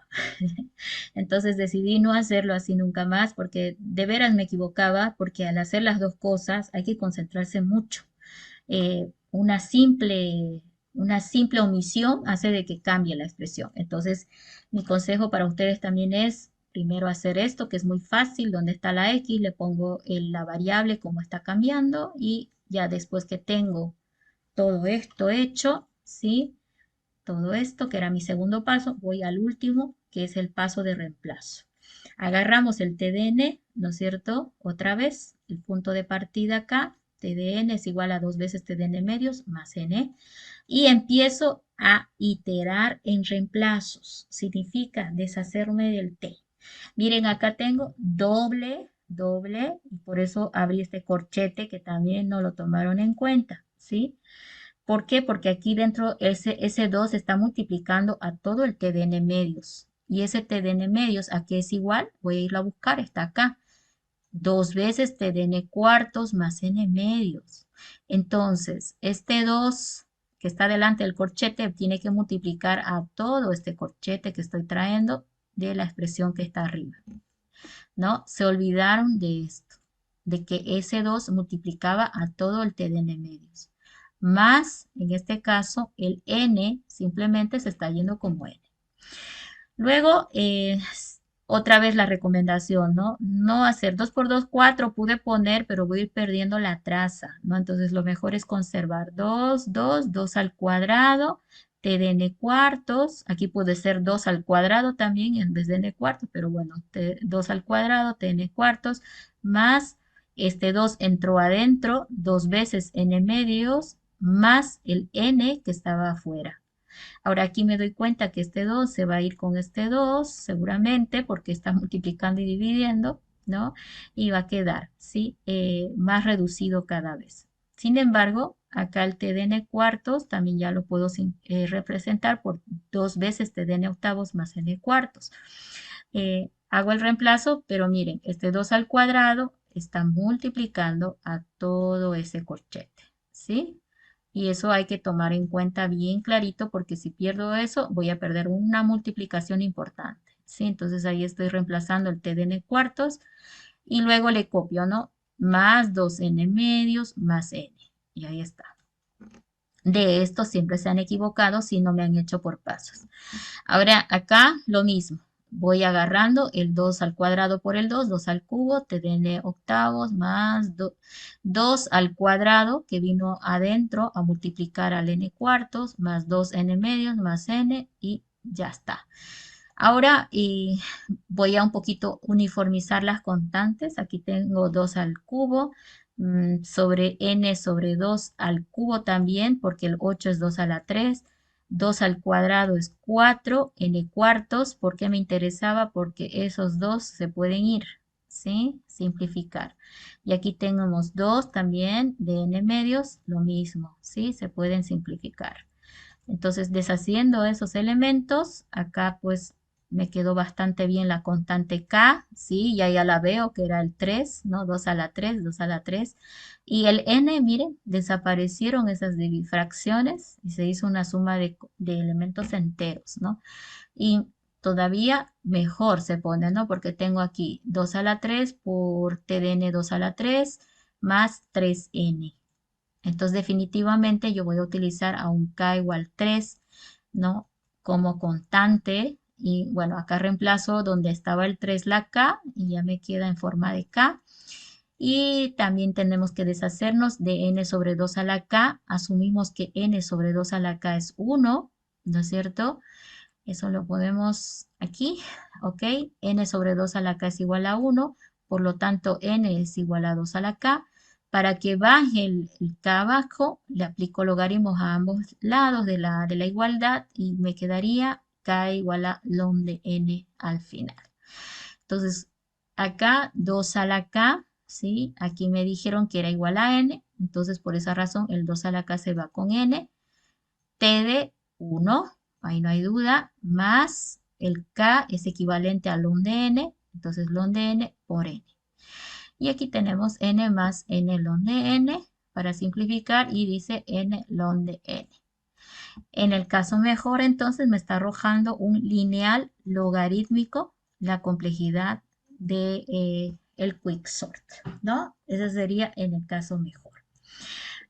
Entonces decidí no hacerlo así nunca más porque de veras me equivocaba porque al hacer las dos cosas hay que concentrarse mucho. Una simple omisión hace de que cambie la expresión. Entonces mi consejo para ustedes también es primero hacer esto que es muy fácil. Donde está la x le pongo la variable como está cambiando y ya después que tengo todo esto hecho, ¿sí? Todo esto, que era mi segundo paso, voy al último, que es el paso de reemplazo. Agarramos el TDN, ¿no es cierto? Otra vez, el punto de partida acá, TDN es igual a 2 veces TDN medios más N. Y empiezo a iterar en reemplazos. Significa deshacerme del T. Miren, acá tengo doble, y por eso abrí este corchete que también no lo tomaron en cuenta, ¿sí? ¿Por qué? Porque aquí dentro ese 2 está multiplicando a todo el TDN medios. Y ese TDN medios, ¿a qué es igual? Voy a irlo a buscar, está acá. 2 veces TDN cuartos más N medios. Entonces, este 2 que está delante del corchete tiene que multiplicar a todo este corchete que estoy trayendo de la expresión que está arriba. ¿No? Se olvidaron de esto, de que ese 2 multiplicaba a todo el TDN medios. Más, en este caso, el n simplemente se está yendo como n. Luego, otra vez la recomendación, ¿no? No hacer 2 por 2, 4 pude poner, pero voy a ir perdiendo la traza, ¿no? Entonces, lo mejor es conservar 2, 2, 2 al cuadrado, TDN cuartos. Aquí puede ser 2 al cuadrado también en vez de n cuartos, pero bueno, 2 al cuadrado, TN cuartos, más este 2 entró adentro, 2 veces n medios, más el n que estaba afuera. Ahora aquí me doy cuenta que este 2 se va a ir con este 2, seguramente, porque está multiplicando y dividiendo, ¿no? Y va a quedar, ¿sí? Más reducido cada vez. Sin embargo, acá el TDN cuartos también ya lo puedo representar por 2 veces TDN octavos más n cuartos. Hago el reemplazo, pero miren, este 2 al cuadrado está multiplicando a todo ese corchete, ¿sí? Y eso hay que tomar en cuenta bien clarito porque si pierdo eso voy a perder una multiplicación importante, ¿sí? Entonces ahí estoy reemplazando el TDN cuartos y luego le copio, ¿no? Más 2n medios más n. Y ahí está. De esto siempre se han equivocado si no me han hecho por pasos. Ahora acá lo mismo. Voy agarrando el 2 al cuadrado por el 2, 2 al cubo, TDN octavos más 2 al cuadrado que vino adentro a multiplicar al n cuartos más 2n medios más n y ya está. Ahora voy a un poquito uniformizar las constantes. Aquí tengo 2 al cubo sobre n sobre 2 al cubo también porque el 8 es 2 a la 3. 2 al cuadrado es 4, n cuartos. ¿Por qué me interesaba? Porque esos 2 se pueden ir, ¿sí? Simplificar. Y aquí tenemos 2 también de n medios, lo mismo, ¿sí? Se pueden simplificar. Entonces, deshaciendo esos elementos, acá pues me quedó bastante bien la constante k, ¿sí? Ya la veo que era el 3, ¿no? 2 a la 3, 2 a la 3. Y el n, miren, desaparecieron esas fracciones y se hizo una suma de elementos enteros, ¿no? Y todavía mejor se pone, ¿no? Porque tengo aquí 2 a la 3 por TDN 2 a la 3 más 3n. Entonces, definitivamente yo voy a utilizar a un k igual 3, ¿no? Como constante. Y bueno, acá reemplazo donde estaba el 3 la k y ya me queda en forma de k. Y también tenemos que deshacernos de n sobre 2 a la k. Asumimos que n sobre 2 a la k es 1, ¿no es cierto? Eso lo podemos aquí, ¿ok? N sobre 2 a la K es igual a 1, por lo tanto N es igual a 2 a la K. Para que baje el K abajo, le aplico logaritmos a ambos lados de la igualdad y me quedaría K igual a ln de N al final. Entonces, acá 2 a la K, ¿sí? Aquí me dijeron que era igual a N, entonces por esa razón el 2 a la K se va con N. T de 1, ahí no hay duda, más el K es equivalente a ln de N, entonces ln de N por N. Y aquí tenemos N más N ln de N, para simplificar, y dice N ln de N. En el caso mejor, entonces, me está arrojando un lineal logarítmico, la complejidad de el quicksort, ¿no? Ese sería en el caso mejor.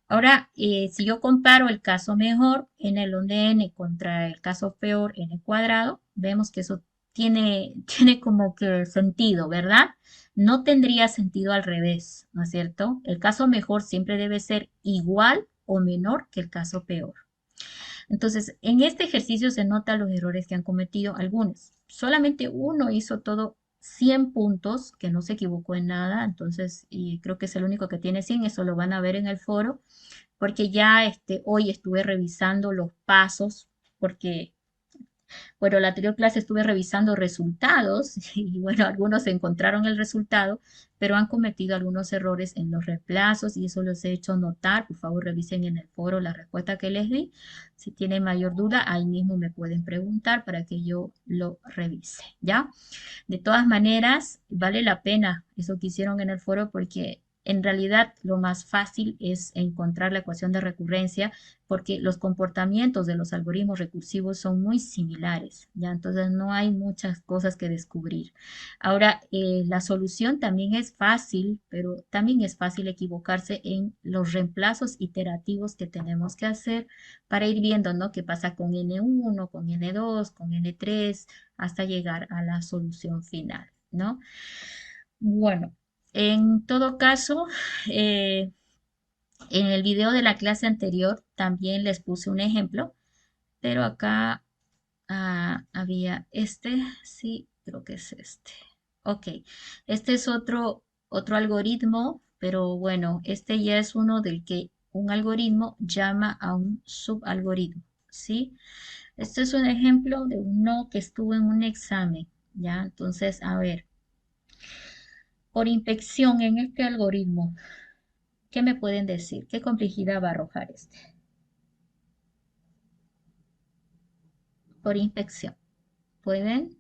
Ahora, si yo comparo el caso mejor, n ln de n, contra el caso peor, n cuadrado, vemos que eso tiene como que sentido, ¿verdad? No tendría sentido al revés, ¿no es cierto? El caso mejor siempre debe ser igual o menor que el caso peor. Entonces, en este ejercicio se notan los errores que han cometido algunos. Solamente uno hizo todo 100 puntos, que no se equivocó en nada, entonces, y creo que es el único que tiene 100, eso lo van a ver en el foro, porque ya hoy estuve revisando los pasos, porque bueno, la anterior clase estuve revisando resultados y bueno, algunos encontraron el resultado, pero han cometido algunos errores en los reemplazos y eso los he hecho notar. Por favor, revisen en el foro la respuesta que les di. Si tienen mayor duda, ahí mismo me pueden preguntar para que yo lo revise, ¿ya? De todas maneras, vale la pena eso que hicieron en el foro porque en realidad lo más fácil es encontrar la ecuación de recurrencia porque los comportamientos de los algoritmos recursivos son muy similares, ¿ya? Entonces no hay muchas cosas que descubrir. Ahora, la solución también es fácil, pero también es fácil equivocarse en los reemplazos iterativos que tenemos que hacer para ir viendo, ¿no? ¿Qué pasa con N1, con N2, con N3, hasta llegar a la solución final, ¿no? Bueno, en todo caso, en el video de la clase anterior también les puse un ejemplo, pero acá había sí, creo que es este. Ok, este es otro algoritmo, pero bueno, este ya es uno del que un algoritmo llama a un subalgoritmo, ¿sí? Este es un ejemplo de uno que estuvo en un examen, ¿ya? Entonces, a ver, por inspección en este algoritmo, ¿qué me pueden decir? ¿Qué complejidad va a arrojar este? Por inspección. ¿Pueden?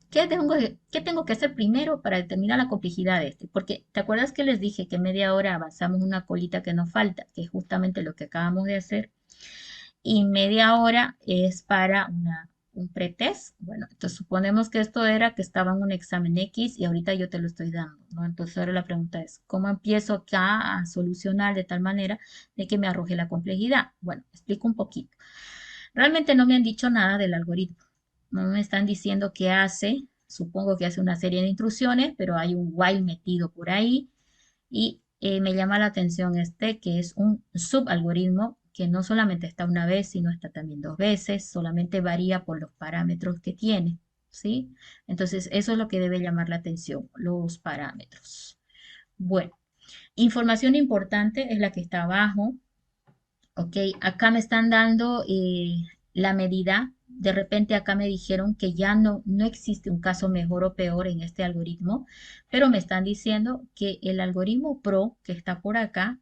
¿Qué tengo que hacer primero para determinar la complejidad de este? Porque, ¿te acuerdas que les dije que media hora avanzamos una colita que nos falta? Que es justamente lo que acabamos de hacer. Y media hora es para un pretest. Bueno, entonces suponemos que esto era que estaba en un examen X y ahorita yo te lo estoy dando, ¿no? Entonces ahora la pregunta es, ¿cómo empiezo acá a solucionar de tal manera de que me arroje la complejidad? Bueno, explico un poquito. Realmente no me han dicho nada del algoritmo. No me están diciendo qué hace. Supongo que hace una serie de instrucciones, pero hay un while metido por ahí. Y me llama la atención que es un subalgoritmo que no solamente está una vez, sino está también dos veces, solamente varía por los parámetros que tiene, ¿sí? Entonces, eso es lo que debe llamar la atención, los parámetros. Bueno, información importante es la que está abajo, ¿ok? Acá me están dando la medida. De repente acá me dijeron que ya no existe un caso mejor o peor en este algoritmo, pero me están diciendo que el algoritmo PRO, que está por acá,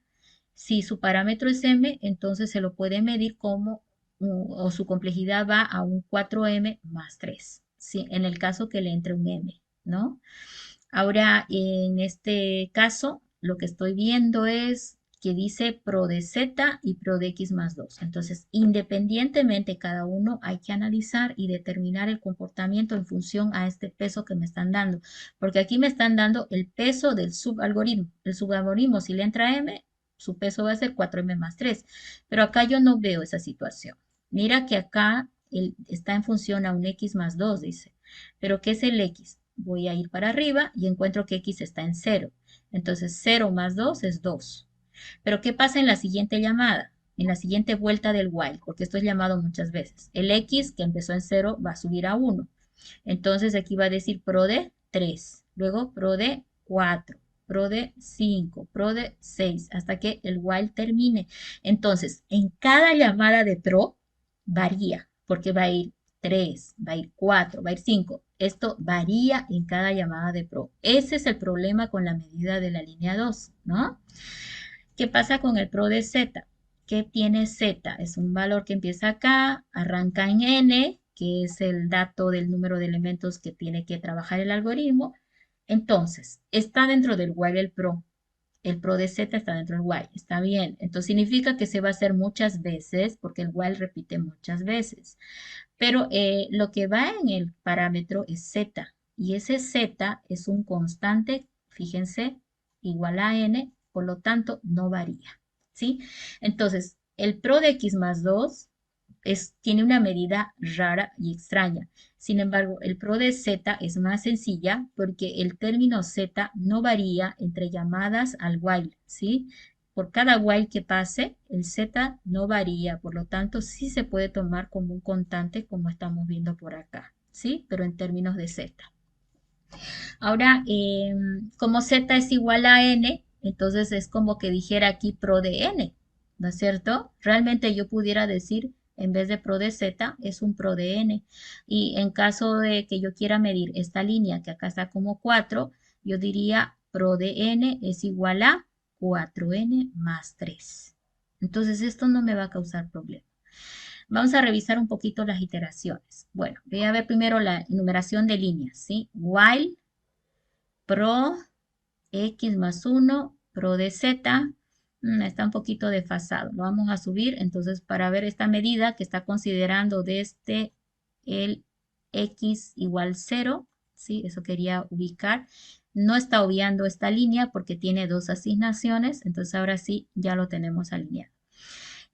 si su parámetro es m, entonces se lo puede medir como, o su complejidad va a un 4m más 3, ¿sí? En el caso que le entre un m, ¿no? Ahora, en este caso, lo que estoy viendo es que dice pro de z y pro de x más 2. Entonces, independientemente cada uno, hay que analizar y determinar el comportamiento en función a este peso que me están dando. Porque aquí me están dando el peso del subalgoritmo. El subalgoritmo, si le entra m, su peso va a ser 4m más 3. Pero acá yo no veo esa situación. Mira que acá está en función a un x más 2, dice. ¿Pero qué es el x? Voy a ir para arriba y encuentro que x está en 0. Entonces 0 más 2 es 2. Pero ¿qué pasa en la siguiente llamada? en la siguiente vuelta del while, porque esto es llamado muchas veces. El X que empezó en 0 va a subir a 1. Entonces aquí va a decir pro de 3, luego pro de 4, pro de 5, pro de 6, hasta que el while termine. Entonces, en cada llamada de pro varía, porque va a ir 3, va a ir 4, va a ir 5. Esto varía en cada llamada de pro. Ese es el problema con la medida de la línea 2, ¿no? ¿Qué pasa con el pro de z? ¿Qué tiene z? Es un valor que empieza acá, arranca en n, que es el dato del número de elementos que tiene que trabajar el algoritmo. Entonces, está dentro del while el pro. El pro de z está dentro del while. Está bien. Entonces significa que se va a hacer muchas veces, porque el while repite muchas veces. Pero lo que va en el parámetro es z. Y ese z es un constante, fíjense, igual a n, por lo tanto no varía. ¿Sí? Entonces, el pro de x más 2 tiene una medida rara y extraña. Sin embargo, el pro de z es más sencilla porque el término z no varía entre llamadas al while, ¿sí? Por cada while que pase, el z no varía, por lo tanto, sí se puede tomar como un constante como estamos viendo por acá, ¿sí? Pero en términos de z. Ahora, como z es igual a n, entonces es como que dijera aquí pro de n, ¿no es cierto? Realmente yo pudiera decir, en vez de pro de z, es un pro de n. Y en caso de que yo quiera medir esta línea, que acá está como 4, yo diría pro de n es igual a 4n más 3. Entonces esto no me va a causar problema. Vamos a revisar un poquito las iteraciones. Bueno, voy a ver primero la enumeración de líneas, ¿sí? While, pro, x más 1, pro de z, está un poquito desfasado. Lo vamos a subir, entonces, para ver esta medida que está considerando desde el x igual 0, ¿sí? Eso quería ubicar. No está obviando esta línea porque tiene dos asignaciones, entonces ahora sí ya lo tenemos alineado.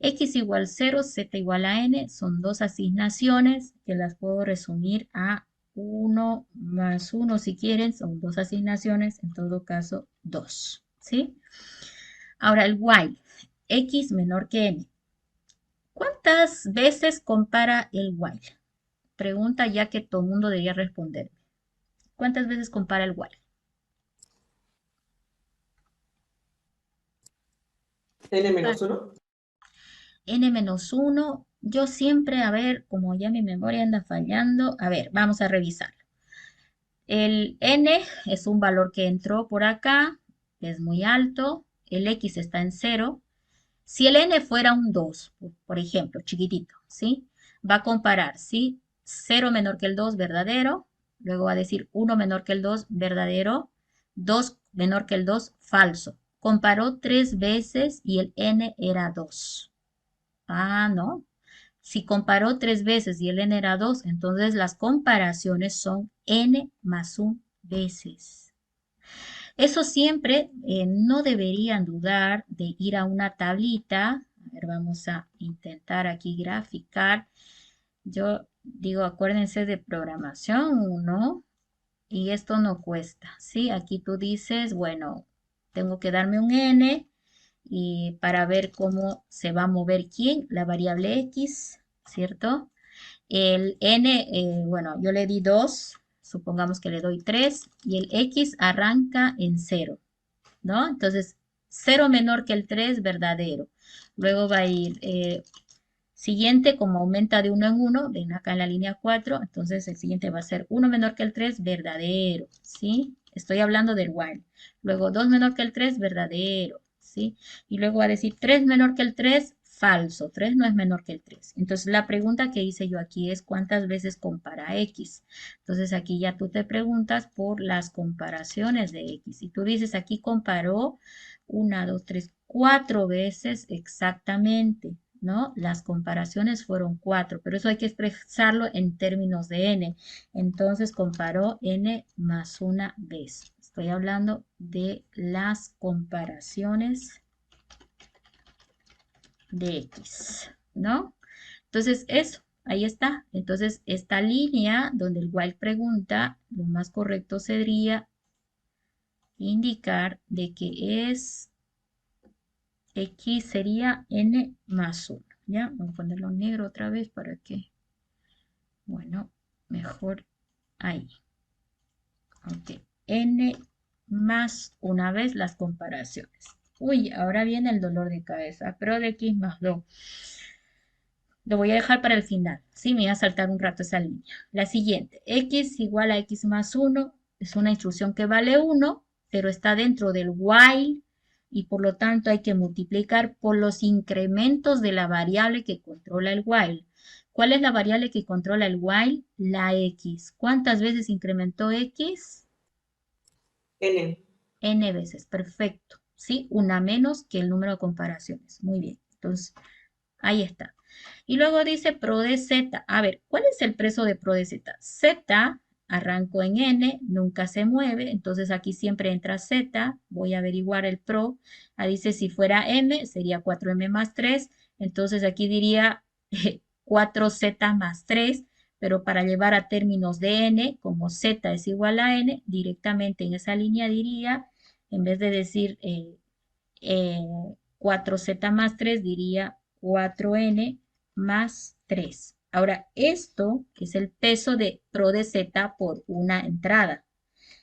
X igual 0, Z igual a N, son dos asignaciones que las puedo resumir a 1 más 1 si quieren, son dos asignaciones, en todo caso 2, ¿sí? Ahora el while, X menor que N. ¿Cuántas veces compara el while? Pregunta ya que todo el mundo debería responder. ¿Cuántas veces compara el while? N-1. N-1, yo siempre, a ver, como ya mi memoria anda fallando, a ver, vamos a revisar. El n es un valor que entró por acá, es muy alto, el x está en 0. Si el n fuera un 2, por ejemplo, chiquitito, ¿sí? Va a comparar, ¿sí? 0 menor que el 2, verdadero, luego va a decir 1 menor que el 2, verdadero, 2 menor que el 2, falso. Comparó 3 veces y el n era 2. Ah, no. Si comparó 3 veces y el n era 2, entonces las comparaciones son n más 1 veces. Eso siempre no deberían dudar de ir a una tablita. A ver, vamos a intentar aquí graficar. Yo digo, acuérdense de programación, ¿no? Y esto no cuesta, ¿sí? Aquí tú dices, bueno, tengo que darme un n y para ver cómo se va a mover quién, la variable x, ¿cierto? El n, bueno, yo le di 2, supongamos que le doy 3 y el x arranca en 0, ¿no? Entonces, 0 menor que el 3, verdadero. Luego va a ir siguiente, como aumenta de 1 en 1, ven acá en la línea 4, entonces el siguiente va a ser 1 menor que el 3, verdadero, ¿sí? Estoy hablando del while. Luego 2 menor que el 3, verdadero, ¿sí? Y luego va a decir 3 menor que el 3, falso. 3 no es menor que el 3. Entonces la pregunta que hice yo aquí es ¿cuántas veces compara x? Entonces aquí ya tú te preguntas por las comparaciones de x. Y tú dices aquí comparó 1, 2, 3, 4 veces exactamente, ¿no? Las comparaciones fueron 4, pero eso hay que expresarlo en términos de n. Entonces comparó n más 1 vez. Estoy hablando de las comparaciones de x, ¿no? Entonces eso, ahí está. Entonces esta línea donde el while pregunta, lo más correcto sería indicar de que es X sería n más 1. ¿Ya? Vamos a ponerlo negro otra vez para que, bueno, mejor ahí. Ok, n más una vez las comparaciones. Uy, ahora viene el dolor de cabeza. Pro de x más 2. Lo voy a dejar para el final. Sí, me voy a saltar un rato esa línea. La siguiente, x igual a x más 1. Es una instrucción que vale 1, pero está dentro del while y por lo tanto hay que multiplicar por los incrementos de la variable que controla el while. ¿Cuál es la variable que controla el while? La x. ¿Cuántas veces incrementó x? N. N veces, perfecto. ¿Sí? Una menos que el número de comparaciones. Muy bien. Entonces, ahí está. Y luego dice pro de z. A ver, ¿cuál es el precio de pro de z? Z, arranco en n, nunca se mueve. Entonces aquí siempre entra z. Voy a averiguar el pro. Ahí dice si fuera m, sería 4m más 3. Entonces aquí diría 4z más 3. Pero para llevar a términos de n, como z es igual a n, directamente en esa línea diría, en vez de decir 4z más 3, diría 4n más 3. Ahora, esto es el peso de pro de z por una entrada.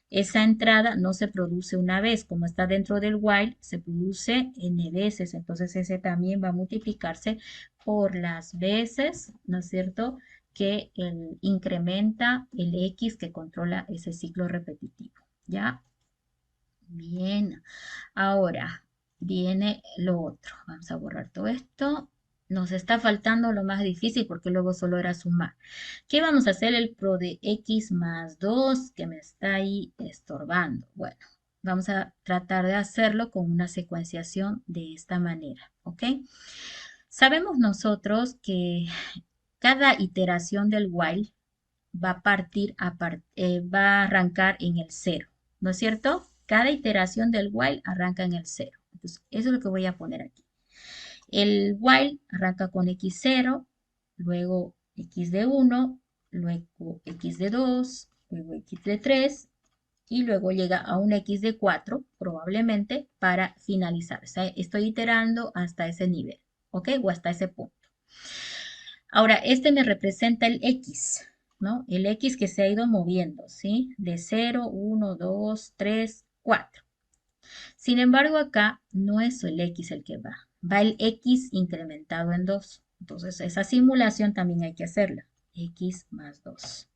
Esa entrada no se produce una vez, como está dentro del while, se produce n veces. Entonces, ese también va a multiplicarse por las veces, ¿no es cierto?, que incrementa el x que controla ese ciclo repetitivo. ¿Ya? Bien. Ahora viene lo otro. Vamos a borrar todo esto. Nos está faltando lo más difícil porque luego solo era sumar. ¿Qué vamos a hacer? El pro de x más 2 que me está ahí estorbando. Bueno, vamos a tratar de hacerlo con una secuenciación de esta manera. ¿Ok? Sabemos nosotros que cada iteración del while va a arrancar en el 0, ¿no es cierto? Cada iteración del while arranca en el 0. Entonces, eso es lo que voy a poner aquí. El while arranca con x0, luego x de 1, luego x de 2, luego x de 3 y luego llega a un x de 4 probablemente para finalizar. O sea, estoy iterando hasta ese nivel, ¿ok? O hasta ese punto. Ahora, este me representa el x, ¿no? El x que se ha ido moviendo, ¿sí? De 0, 1, 2, 3, 4. Sin embargo, acá no es el x el que va. Va el x incrementado en 2. Entonces, esa simulación también hay que hacerla. X más 2.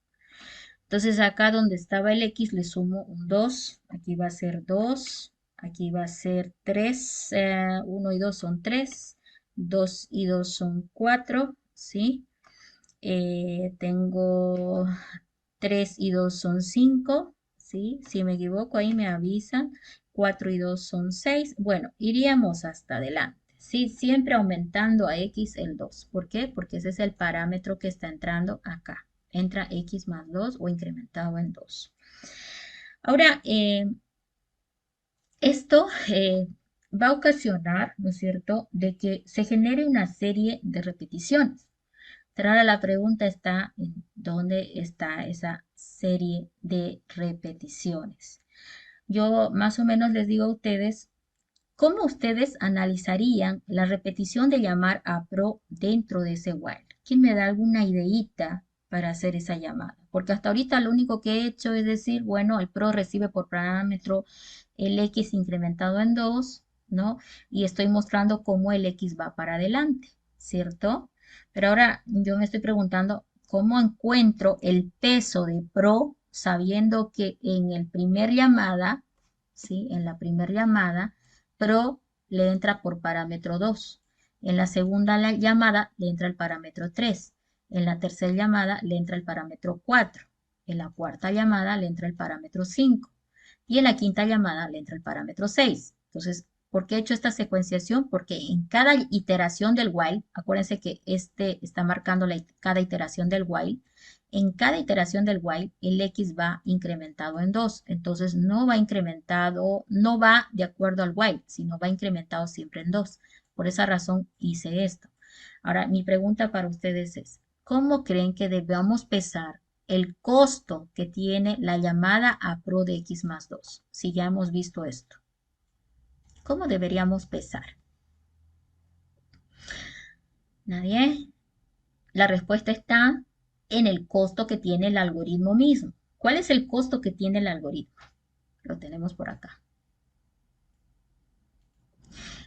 Entonces, acá donde estaba el x le sumo un 2. Aquí va a ser 2. Aquí va a ser 3. 1 y 2 son 3. 2 y 2 son 4. ¿Sí? Tengo 3 y 2 son 5, ¿sí? Si me equivoco, ahí me avisan. 4 y 2 son 6. Bueno, iríamos hasta adelante, ¿sí? Siempre aumentando a x el 2. ¿Por qué? Porque ese es el parámetro que está entrando acá. Entra x más 2 o incrementado en 2. Ahora, esto va a ocasionar, ¿no es cierto?, de que se genere una serie de repeticiones. Pero ahora la pregunta está en dónde está esa serie de repeticiones. Yo más o menos les digo a ustedes, ¿cómo ustedes analizarían la repetición de llamar a pro dentro de ese while? ¿Quién me da alguna ideita para hacer esa llamada? Porque hasta ahorita lo único que he hecho es decir, bueno, el pro recibe por parámetro el x incrementado en 2, ¿no? Y estoy mostrando cómo el x va para adelante, ¿cierto? Pero ahora yo me estoy preguntando, ¿cómo encuentro el peso de pro sabiendo que en el primer llamada, ¿sí? En la primera llamada, pro le entra por parámetro 2. En la segunda llamada le entra el parámetro 3. En la tercera llamada le entra el parámetro 4. En la cuarta llamada le entra el parámetro 5. Y en la quinta llamada le entra el parámetro 6. Entonces, ¿por qué he hecho esta secuenciación? Porque en cada iteración del while, acuérdense que este está marcando cada iteración del while, en cada iteración del while el x va incrementado en 2. Entonces no va incrementado, no va de acuerdo al while, sino va incrementado siempre en 2. Por esa razón hice esto. Ahora, mi pregunta para ustedes es, ¿cómo creen que debemos pesar el costo que tiene la llamada a pro de x más 2? Si ya hemos visto esto. ¿Cómo deberíamos pesar? ¿Nadie? La respuesta está en el costo que tiene el algoritmo mismo. ¿Cuál es el costo que tiene el algoritmo? Lo tenemos por acá.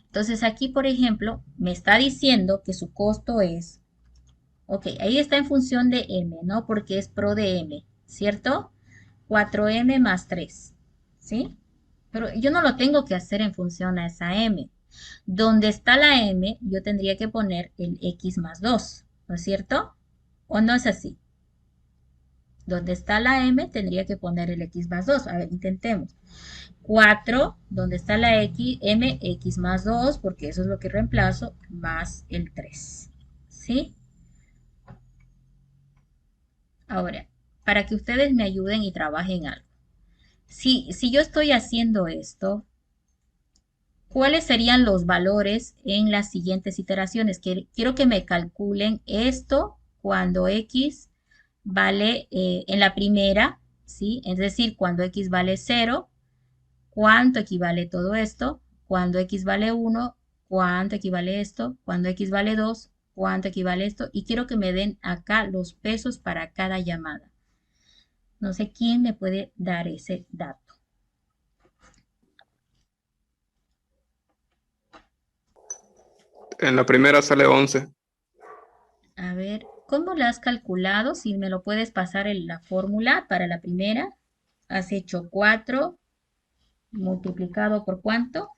Entonces aquí, por ejemplo, me está diciendo que su costo es, ok, ahí está en función de m, ¿no? Porque es pro de m, ¿cierto? 4m más 3, ¿sí? Pero yo no lo tengo que hacer en función a esa m. Donde está la m, yo tendría que poner el x más 2, ¿no es cierto? ¿O no es así? Donde está la m, tendría que poner el x más 2. A ver, intentemos. 4, donde está la x, m, x más 2, porque eso es lo que reemplazo, más el 3. ¿Sí? Ahora, para que ustedes me ayuden y trabajen algo. Si yo estoy haciendo esto, ¿cuáles serían los valores en las siguientes iteraciones? Quiero que me calculen esto cuando x vale en la primera, ¿sí? Es decir, cuando x vale 0, ¿cuánto equivale todo esto? Cuando x vale 1, ¿cuánto equivale esto? Cuando x vale 2, ¿cuánto equivale esto? Y quiero que me den acá los pesos para cada llamada. No sé quién me puede dar ese dato. En la primera sale 11. A ver, ¿cómo lo has calculado? Si me lo puedes pasar en la fórmula para la primera. Has hecho 4 multiplicado por ¿cuánto?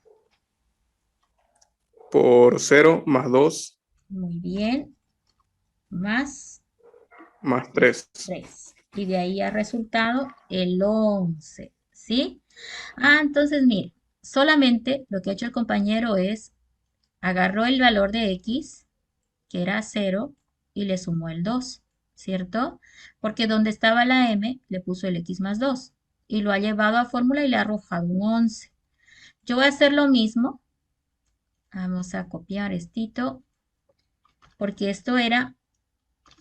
Por 0 más 2 Muy bien. Más más 3. 3. Y de ahí ha resultado el 11. ¿Sí? Entonces, mire, solamente lo que ha hecho el compañero es agarró el valor de x, que era 0, y le sumó el 2, ¿cierto? Porque donde estaba la m, le puso el x más 2, y lo ha llevado a fórmula y le ha arrojado un 11. Yo voy a hacer lo mismo. Vamos a copiar estito, porque esto era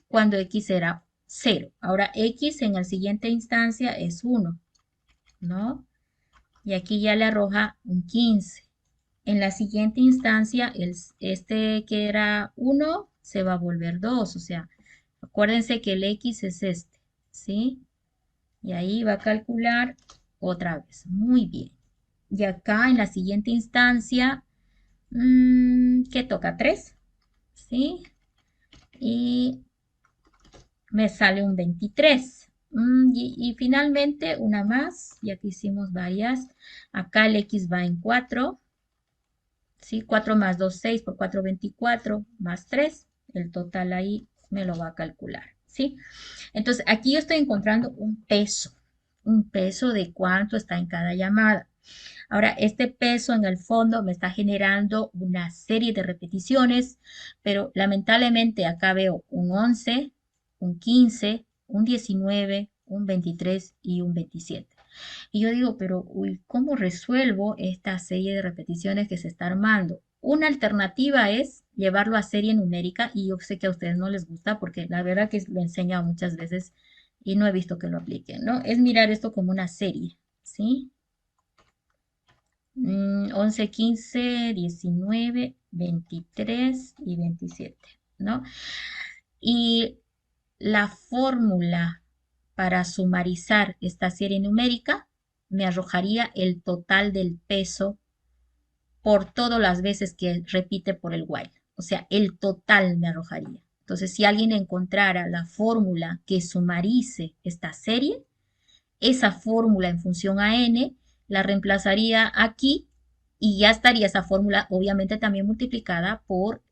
cuando x era 0. Ahora x en la siguiente instancia es 1, ¿no? Y aquí ya le arroja un 15. En la siguiente instancia, este que era 1 se va a volver 2. O sea, acuérdense que el x es este, ¿sí? Y ahí va a calcular otra vez. Muy bien. Y acá en la siguiente instancia, ¿qué toca? 3, ¿sí? Y me sale un 23. Y finalmente una más, ya que hicimos varias. Acá el x va en 4. ¿Sí? 4 más 2, 6 por 4, 24, más 3. El total ahí me lo va a calcular, ¿sí? Entonces, aquí yo estoy encontrando un peso de cuánto está en cada llamada. Ahora, este peso en el fondo me está generando una serie de repeticiones, pero lamentablemente acá veo un 11, un 15, un 19, un 23 y un 27. Y yo digo, pero uy, ¿cómo resuelvo esta serie de repeticiones que se está armando? Una alternativa es llevarlo a serie numérica y yo sé que a ustedes no les gusta porque la verdad que lo he enseñado muchas veces y no he visto que lo apliquen, ¿no? Es mirar esto como una serie, ¿sí? 11, 15, 19, 23 y 27, ¿no? Y la fórmula para sumarizar esta serie numérica me arrojaría el total del peso por todas las veces que repite por el while. O sea, el total me arrojaría. Entonces, si alguien encontrara la fórmula que sumarice esta serie, esa fórmula en función a n la reemplazaría aquí y ya estaría esa fórmula obviamente también multiplicada por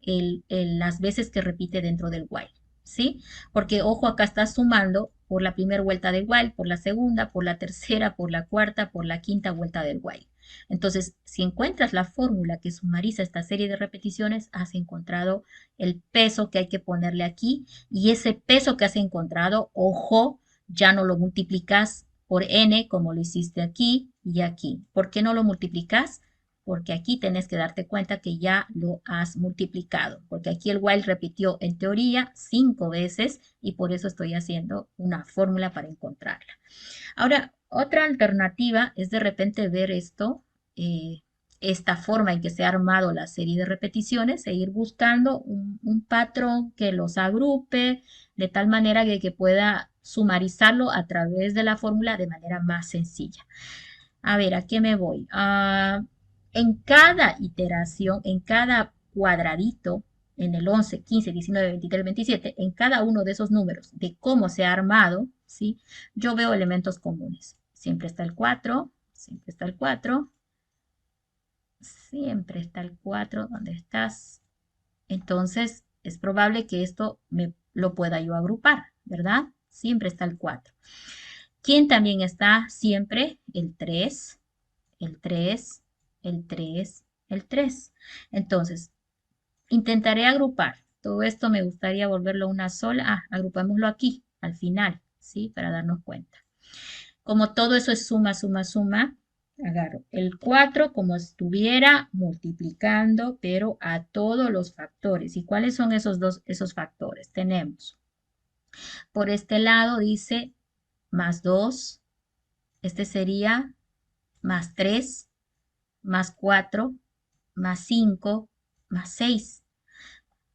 las veces que repite dentro del while, ¿sí? Porque ojo, acá está sumando por la primera vuelta del while, por la segunda, por la tercera, por la cuarta, por la quinta vuelta del while. Entonces, si encuentras la fórmula que sumariza esta serie de repeticiones, has encontrado el peso que hay que ponerle aquí y ese peso que has encontrado, ojo, ya no lo multiplicas por n como lo hiciste aquí y aquí. ¿Por qué no lo multiplicas? Porque aquí tenés que darte cuenta que ya lo has multiplicado, porque aquí el while repitió en teoría 5 veces y por eso estoy haciendo una fórmula para encontrarla. Ahora, otra alternativa es de repente ver esto esta forma en que se ha armado la serie de repeticiones, seguir buscando un patrón que los agrupe de tal manera que pueda sumarizarlo a través de la fórmula de manera más sencilla. A ver, ¿a qué me voy? En cada iteración, en cada cuadradito, en el 11, 15, 19, 23, 27, en cada uno de esos números, de cómo se ha armado, ¿sí? Yo veo elementos comunes. Siempre está el 4, siempre está el 4, siempre está el 4, ¿dónde estás? Entonces, es probable que esto lo pueda yo agrupar, ¿verdad? Siempre está el 4. ¿Quién también está siempre? El 3, el 3, el 3, el 3. Entonces, intentaré agrupar. Todo esto me gustaría volverlo una sola. Agrupémoslo aquí, al final, ¿sí? Para darnos cuenta. Como todo eso es suma, suma, suma, agarro el 4 como estuviera multiplicando, pero a todos los factores. ¿Y cuáles son esos factores? Tenemos, por este lado dice más 2, este sería más 3, más 4, más 5, más 6.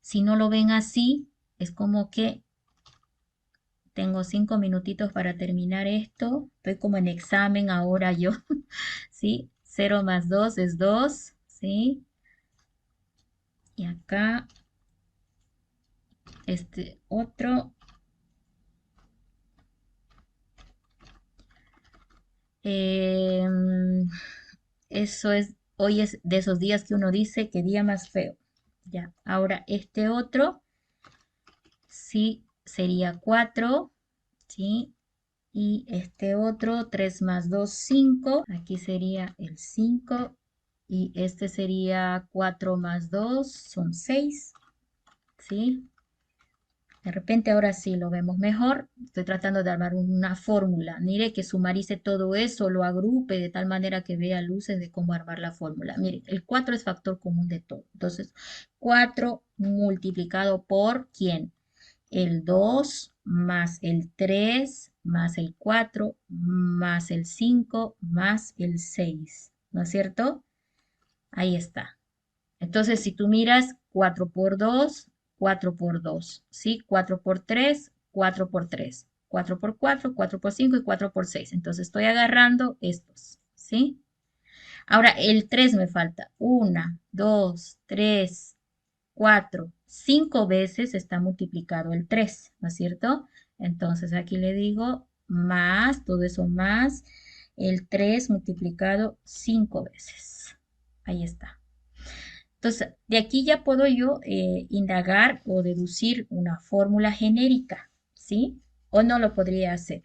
Si no lo ven así, es como que tengo 5 minutitos para terminar esto. Estoy como en examen ahora yo, ¿sí? 0 más 2 es 2, ¿sí? Y acá, este otro. Eso es, hoy es de esos días que uno dice que día más feo. Ya, ahora este otro, sí, sería 4, ¿sí? Y este otro, 3 más 2, 5. Aquí sería el 5. Y este sería 4 más 2, son 6. ¿Sí? De repente ahora sí lo vemos mejor. Estoy tratando de armar una fórmula. Mire que sumarice todo eso, lo agrupe de tal manera que vea luces de cómo armar la fórmula. Mire, el 4 es factor común de todo. Entonces, 4 multiplicado por ¿quién? El 2 más el 3 más el 4 más el 5 más el 6. ¿No es cierto? Ahí está. Entonces, si tú miras 4 por 2, 4 por 2, ¿sí? 4 por 3, 4 por 3, 4 por 4, 4 por 5 y 4 por 6. Entonces, estoy agarrando estos, ¿sí? Ahora, el 3 me falta. 1, 2, 3, 4, 5 veces está multiplicado el 3, ¿no es cierto? Entonces, aquí le digo más, todo eso más, el 3 multiplicado 5 veces. Ahí está. Entonces, de aquí ya puedo yo indagar o deducir una fórmula genérica, ¿sí? O no lo podría hacer.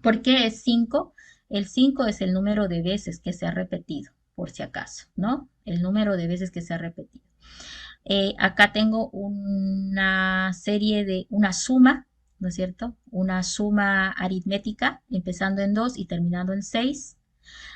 ¿Por qué es 5? El 5 es el número de veces que se ha repetido, por si acaso, ¿no? El número de veces que se ha repetido. Acá tengo una serie de, una suma, ¿no es cierto? Una suma aritmética, empezando en 2 y terminando en 6.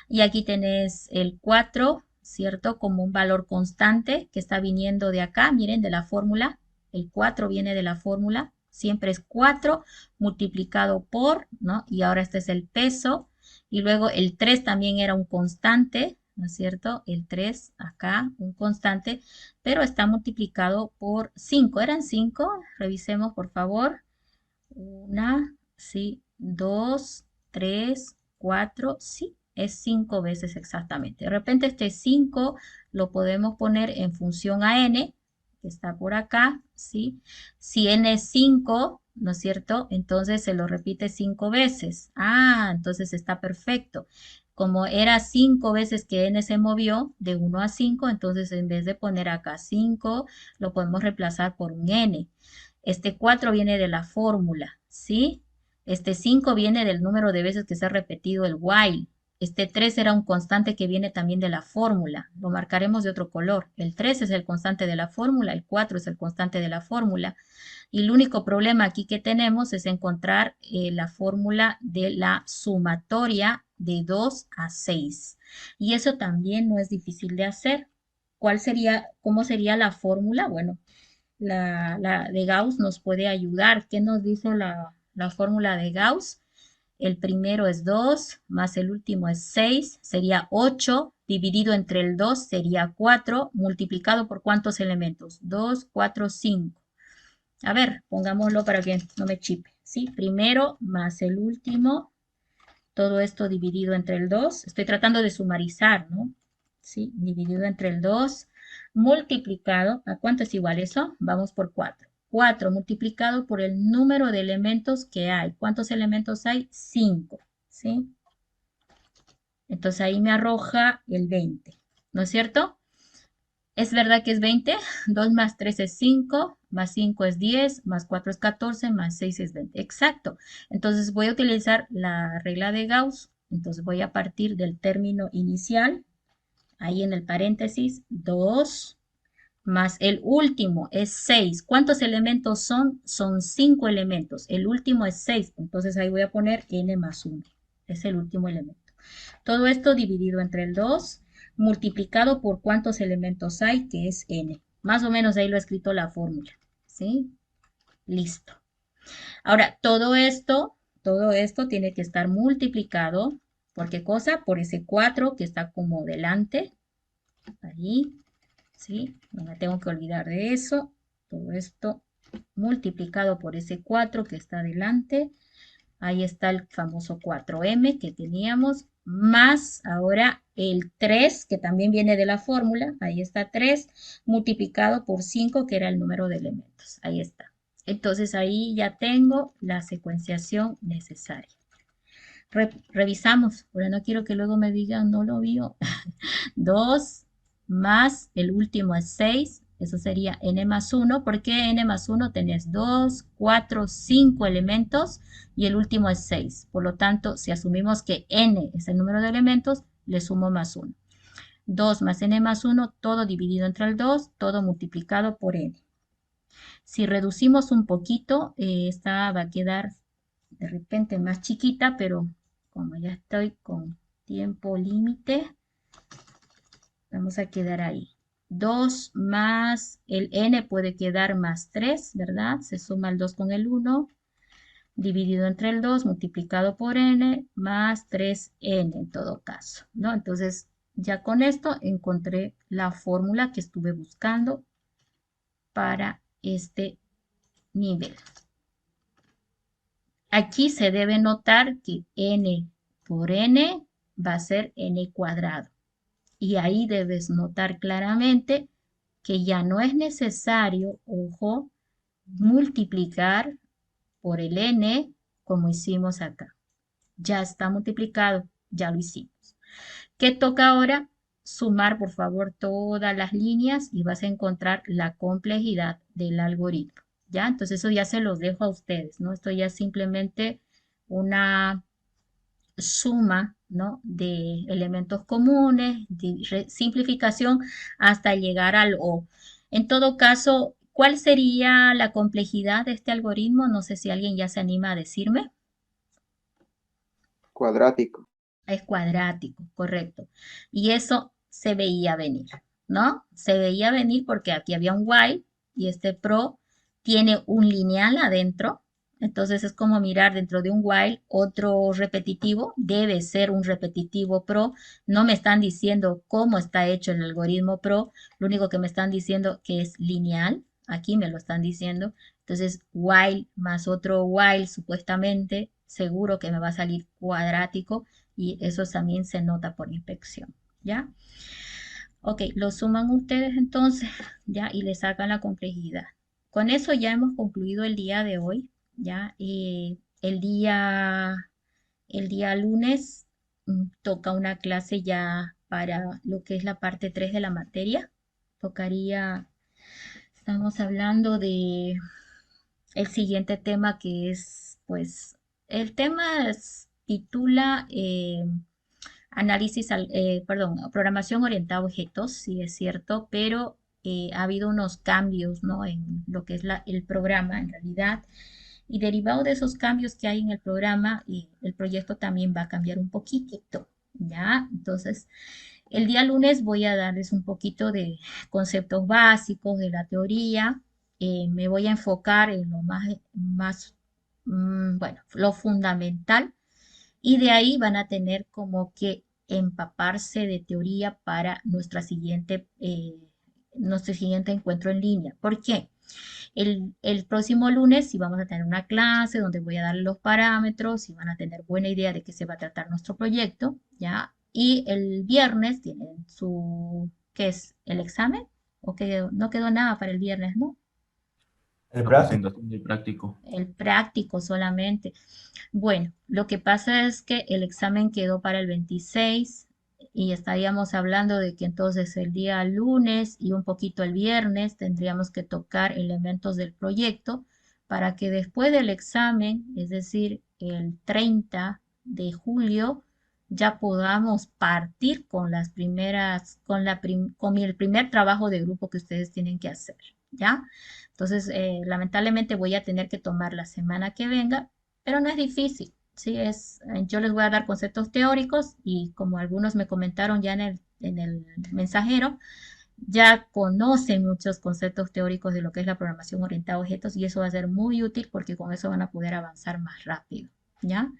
Y aquí tenés el 4, ¿cierto? Como un valor constante que está viniendo de acá, miren, de la fórmula. El 4 viene de la fórmula, siempre es 4 multiplicado por, ¿no? Y ahora este es el peso. Y luego el 3 también era un constante, ¿no es cierto? El 3 acá, un constante, pero está multiplicado por 5. ¿Eran 5? Revisemos, por favor. 1, sí, 2, 3, 4, sí, es 5 veces exactamente. De repente este 5 lo podemos poner en función a n, que está por acá, ¿sí? Si n es 5, ¿no es cierto? Entonces se lo repite 5 veces. Entonces está perfecto. Como era 5 veces que n se movió de 1 a 5, entonces en vez de poner acá 5, lo podemos reemplazar por un n. Este 4 viene de la fórmula, ¿sí? Este 5 viene del número de veces que se ha repetido el while. Este 3 era un constante que viene también de la fórmula. Lo marcaremos de otro color. El 3 es el constante de la fórmula, el 4 es el constante de la fórmula. Y el único problema aquí que tenemos es encontrar la fórmula de la sumatoria de 2 a 6. Y eso también no es difícil de hacer. ¿Cómo sería la fórmula? Bueno, la de Gauss nos puede ayudar. ¿Qué nos dice la fórmula de Gauss? El primero es 2, más el último es 6, sería 8, dividido entre el 2 sería 4, multiplicado por ¿cuántos elementos? 2, 4, 5. A ver, pongámoslo para que no me chipe, ¿sí? Primero más el último, todo esto dividido entre el 2. Estoy tratando de sumarizar, ¿no? ¿Sí? Dividido entre el 2, multiplicado, ¿a cuánto es igual eso? Vamos por 4. 4 multiplicado por el número de elementos que hay. ¿Cuántos elementos hay? 5, ¿sí? Entonces ahí me arroja el 20, ¿no es cierto? ¿Es verdad que es 20? 2 más 3 es 5, más 5 es 10, más 4 es 14, más 6 es 20. Exacto. Entonces voy a utilizar la regla de Gauss. Entonces voy a partir del término inicial, ahí en el paréntesis, 2, más el último es 6. ¿Cuántos elementos son? Son 5 elementos. El último es 6. Entonces ahí voy a poner n más 1. Es el último elemento. Todo esto dividido entre el 2, multiplicado por cuántos elementos hay, que es n. Más o menos ahí lo he escrito la fórmula. ¿Sí? Listo. Ahora, todo esto tiene que estar multiplicado. ¿Por qué cosa? Por ese 4 que está como delante. Ahí. ¿Sí? No me tengo que olvidar de eso. Todo esto multiplicado por ese 4 que está delante. Ahí está el famoso 4m que teníamos, más ahora el 3, que también viene de la fórmula. Ahí está 3, multiplicado por 5, que era el número de elementos. Ahí está. Entonces ahí ya tengo la secuenciación necesaria. Revisamos, porque no quiero que luego me digan, no lo vio. 2 más el último es 6, eso sería n más 1. ¿Por qué n más 1? Tenés 2, 4, 5 elementos y el último es 6. Por lo tanto, si asumimos que n es el número de elementos, le sumo más 1. 2 más n más 1, todo dividido entre el 2, todo multiplicado por n. Si reducimos un poquito, esta va a quedar de repente más chiquita, pero como ya estoy con tiempo límite, vamos a quedar ahí. 2 más el n puede quedar más 3, ¿verdad? Se suma el 2 con el 1, dividido entre el 2, multiplicado por n, más 3n en todo caso, ¿no? Entonces, ya con esto encontré la fórmula que estuve buscando para este nivel. Aquí se debe notar que n por n va a ser n cuadrado. Y ahí debes notar claramente que ya no es necesario, ojo, multiplicar por el n como hicimos acá. Ya está multiplicado, ya lo hicimos. ¿Qué toca ahora? Sumar, por favor, todas las líneas y vas a encontrar la complejidad del algoritmo. ¿Ya? Entonces eso ya se los dejo a ustedes, ¿no? Esto ya es simplemente una suma, ¿no? De elementos comunes, de simplificación hasta llegar al O. En todo caso, ¿cuál sería la complejidad de este algoritmo? No sé si alguien ya se anima a decirme. Cuadrático. Es cuadrático, correcto. Y eso se veía venir, ¿no? Se veía venir porque aquí había un while y este pro tiene un lineal adentro. Entonces es como mirar dentro de un while otro repetitivo. Debe ser un repetitivo pro. No me están diciendo cómo está hecho el algoritmo pro. Lo único que me están diciendo que es lineal. Aquí me lo están diciendo. Entonces while más otro while supuestamente seguro que me va a salir cuadrático. Y eso también se nota por inspección, ¿ya? Ok, lo suman ustedes entonces, ¿ya? Y le sacan la complejidad. Con eso ya hemos concluido el día de hoy, ¿ya? El día lunes toca una clase ya para lo que es la parte 3 de la materia. Estamos hablando de el siguiente tema que es, pues, el tema titula programación orientada a objetos, sí es cierto, pero ha habido unos cambios, ¿no? En lo que es el programa en realidad. Y derivado de esos cambios que hay en el programa, el proyecto también va a cambiar un poquitito, ¿ya? Entonces, el día lunes voy a darles un poquito de conceptos básicos de la teoría. Me voy a enfocar en lo bueno, lo fundamental y de ahí van a tener como que empaparse de teoría para nuestro siguiente encuentro en línea. ¿Por qué? El próximo lunes sí vamos a tener una clase donde voy a dar los parámetros y van a tener buena idea de qué se va a tratar nuestro proyecto, ¿ya? Y el viernes tienen ¿qué es? ¿El examen? ¿O que no quedó nada para el viernes, no? La presentación del práctico. El práctico solamente. Bueno, lo que pasa es que el examen quedó para el 26 y estaríamos hablando de que entonces el día lunes y un poquito el viernes tendríamos que tocar elementos del proyecto para que después del examen, es decir, el 30 de julio, ya podamos partir con las primeras, con el primer trabajo de grupo que ustedes tienen que hacer, ¿ya? Entonces, lamentablemente voy a tener que tomar la semana que venga, pero no es difícil, ¿sí? Yo les voy a dar conceptos teóricos y como algunos me comentaron ya en el mensajero, ya conocen muchos conceptos teóricos de lo que es la programación orientada a objetos y eso va a ser muy útil porque con eso van a poder avanzar más rápido, ¿ya?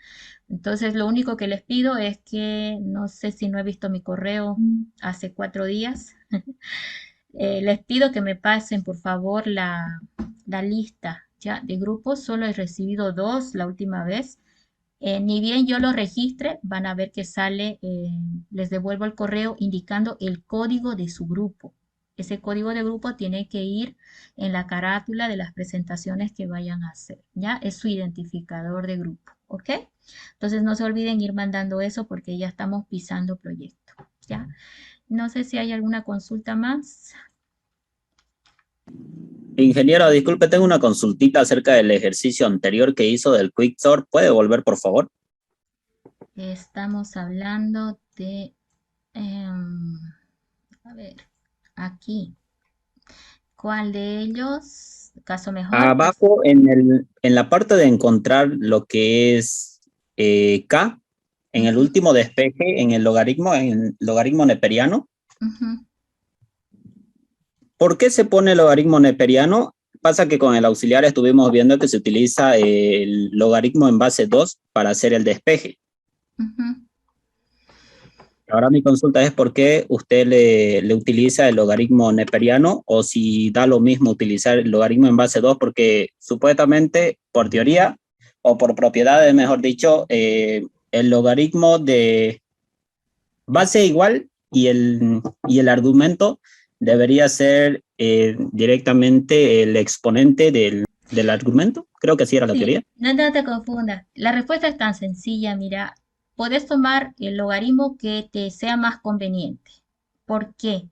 Entonces, lo único que les pido es que, no sé si no he visto mi correo hace 4 días, les pido que me pasen por favor la lista ya de grupos. Solo he recibido 2 la última vez. Ni bien yo los registre, van a ver que sale, les devuelvo el correo indicando el código de su grupo. Ese código de grupo tiene que ir en la carátula de las presentaciones que vayan a hacer, ¿ya? Es su identificador de grupo, ¿ok? Entonces no se olviden ir mandando eso porque ya estamos pisando proyecto, ¿ya? No sé si hay alguna consulta más. Ingeniero, disculpe, tengo una consultita acerca del ejercicio anterior que hizo del Quicksort. ¿Puede volver, por favor? Estamos hablando de, a ver, aquí. ¿Cuál de ellos? ¿Caso mejor? Abajo, en la parte de encontrar lo que es K, en el último despeje, en el logaritmo neperiano. ¿Por qué se pone el logaritmo neperiano? Pasa que con el auxiliar estuvimos viendo que se utiliza el logaritmo en base 2 para hacer el despeje. Ahora mi consulta es por qué usted le utiliza el logaritmo neperiano o si da lo mismo utilizar el logaritmo en base 2 porque supuestamente por teoría o por propiedades, mejor dicho, el logaritmo de base igual y el argumento debería ser directamente el exponente del argumento. Creo que así era la teoría. No te confundas. La respuesta es tan sencilla, mira. Podés tomar el logaritmo que te sea más conveniente. ¿Por qué?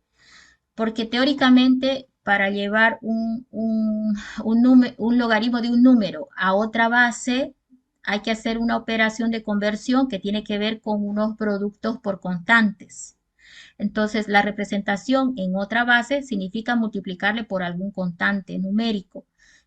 Porque teóricamente para llevar un logaritmo de un número a otra base hay que hacer una operación de conversión que tiene que ver con unos productos por constantes. Entonces, la representación en otra base significa multiplicarle por algún constante numérico.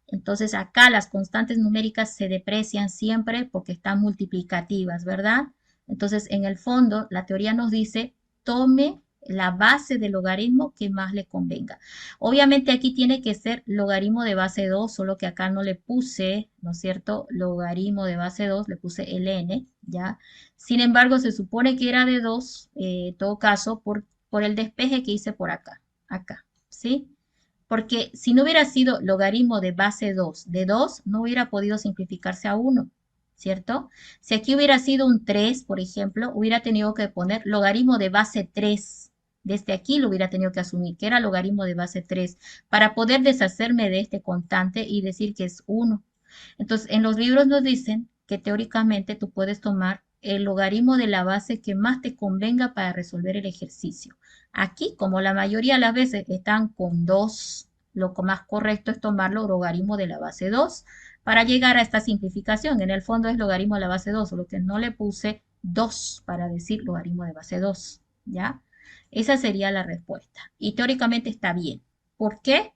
Entonces, acá las constantes numéricas se deprecian siempre porque están multiplicativas, ¿verdad? Entonces, en el fondo, la teoría nos dice, tome la base del logaritmo que más le convenga. Obviamente aquí tiene que ser logaritmo de base 2, solo que acá no le puse, ¿no es cierto? Logaritmo de base 2, le puse ln, ¿ya? Sin embargo, se supone que era de 2, en todo caso, por el despeje que hice por acá, ¿sí? Porque si no hubiera sido logaritmo de base 2, de 2 no hubiera podido simplificarse a 1, ¿cierto? Si aquí hubiera sido un 3, por ejemplo, hubiera tenido que poner logaritmo de base 3. Desde aquí lo hubiera tenido que asumir, que era logaritmo de base 3, para poder deshacerme de este constante y decir que es 1. Entonces, en los libros nos dicen que teóricamente tú puedes tomar el logaritmo de la base que más te convenga para resolver el ejercicio. Aquí, como la mayoría de las veces están con 2, lo más correcto es tomarlo logaritmo de la base 2 para llegar a esta simplificación. En el fondo es logaritmo de la base 2, solo que no le puse 2 para decir logaritmo de base 2, ¿ya? Esa sería la respuesta. Y teóricamente está bien. ¿Por qué?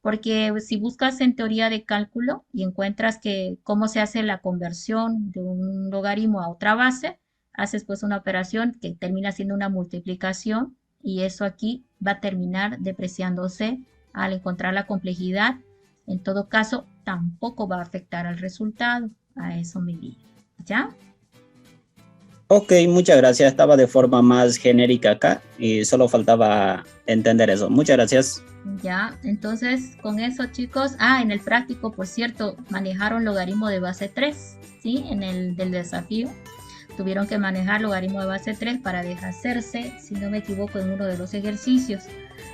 Porque si buscas en teoría de cálculo y encuentras que cómo se hace la conversión de un logaritmo a otra base, haces pues una operación que termina siendo una multiplicación y eso aquí va a terminar depreciándose al encontrar la complejidad. En todo caso, tampoco va a afectar al resultado. A eso me guía. ¿Ya? Ok, muchas gracias. Estaba de forma más genérica acá y solo faltaba entender eso. Muchas gracias. Ya, entonces con eso, chicos, en el práctico, por cierto, manejaron logaritmo de base 3, ¿sí? En el del desafío tuvieron que manejar logaritmo de base 3 para deshacerse, si no me equivoco, en uno de los ejercicios.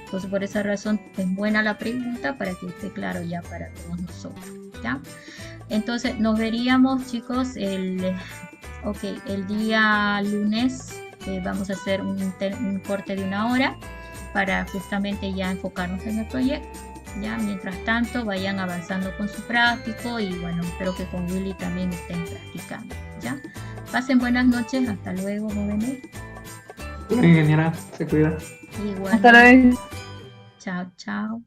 Entonces, por esa razón es buena la pregunta para que esté claro ya para todos nosotros, ¿ya? Entonces, nos veríamos, chicos, el día lunes. Vamos a hacer un corte de 1 hora para justamente ya enfocarnos en el proyecto. Ya, mientras tanto, vayan avanzando con su práctico y bueno, espero que con Willy también estén practicando, ¿ya? Pasen buenas noches, hasta luego, jóvenes. Ingeniera, se cuida. Igual. Hasta luego. Chao, chao.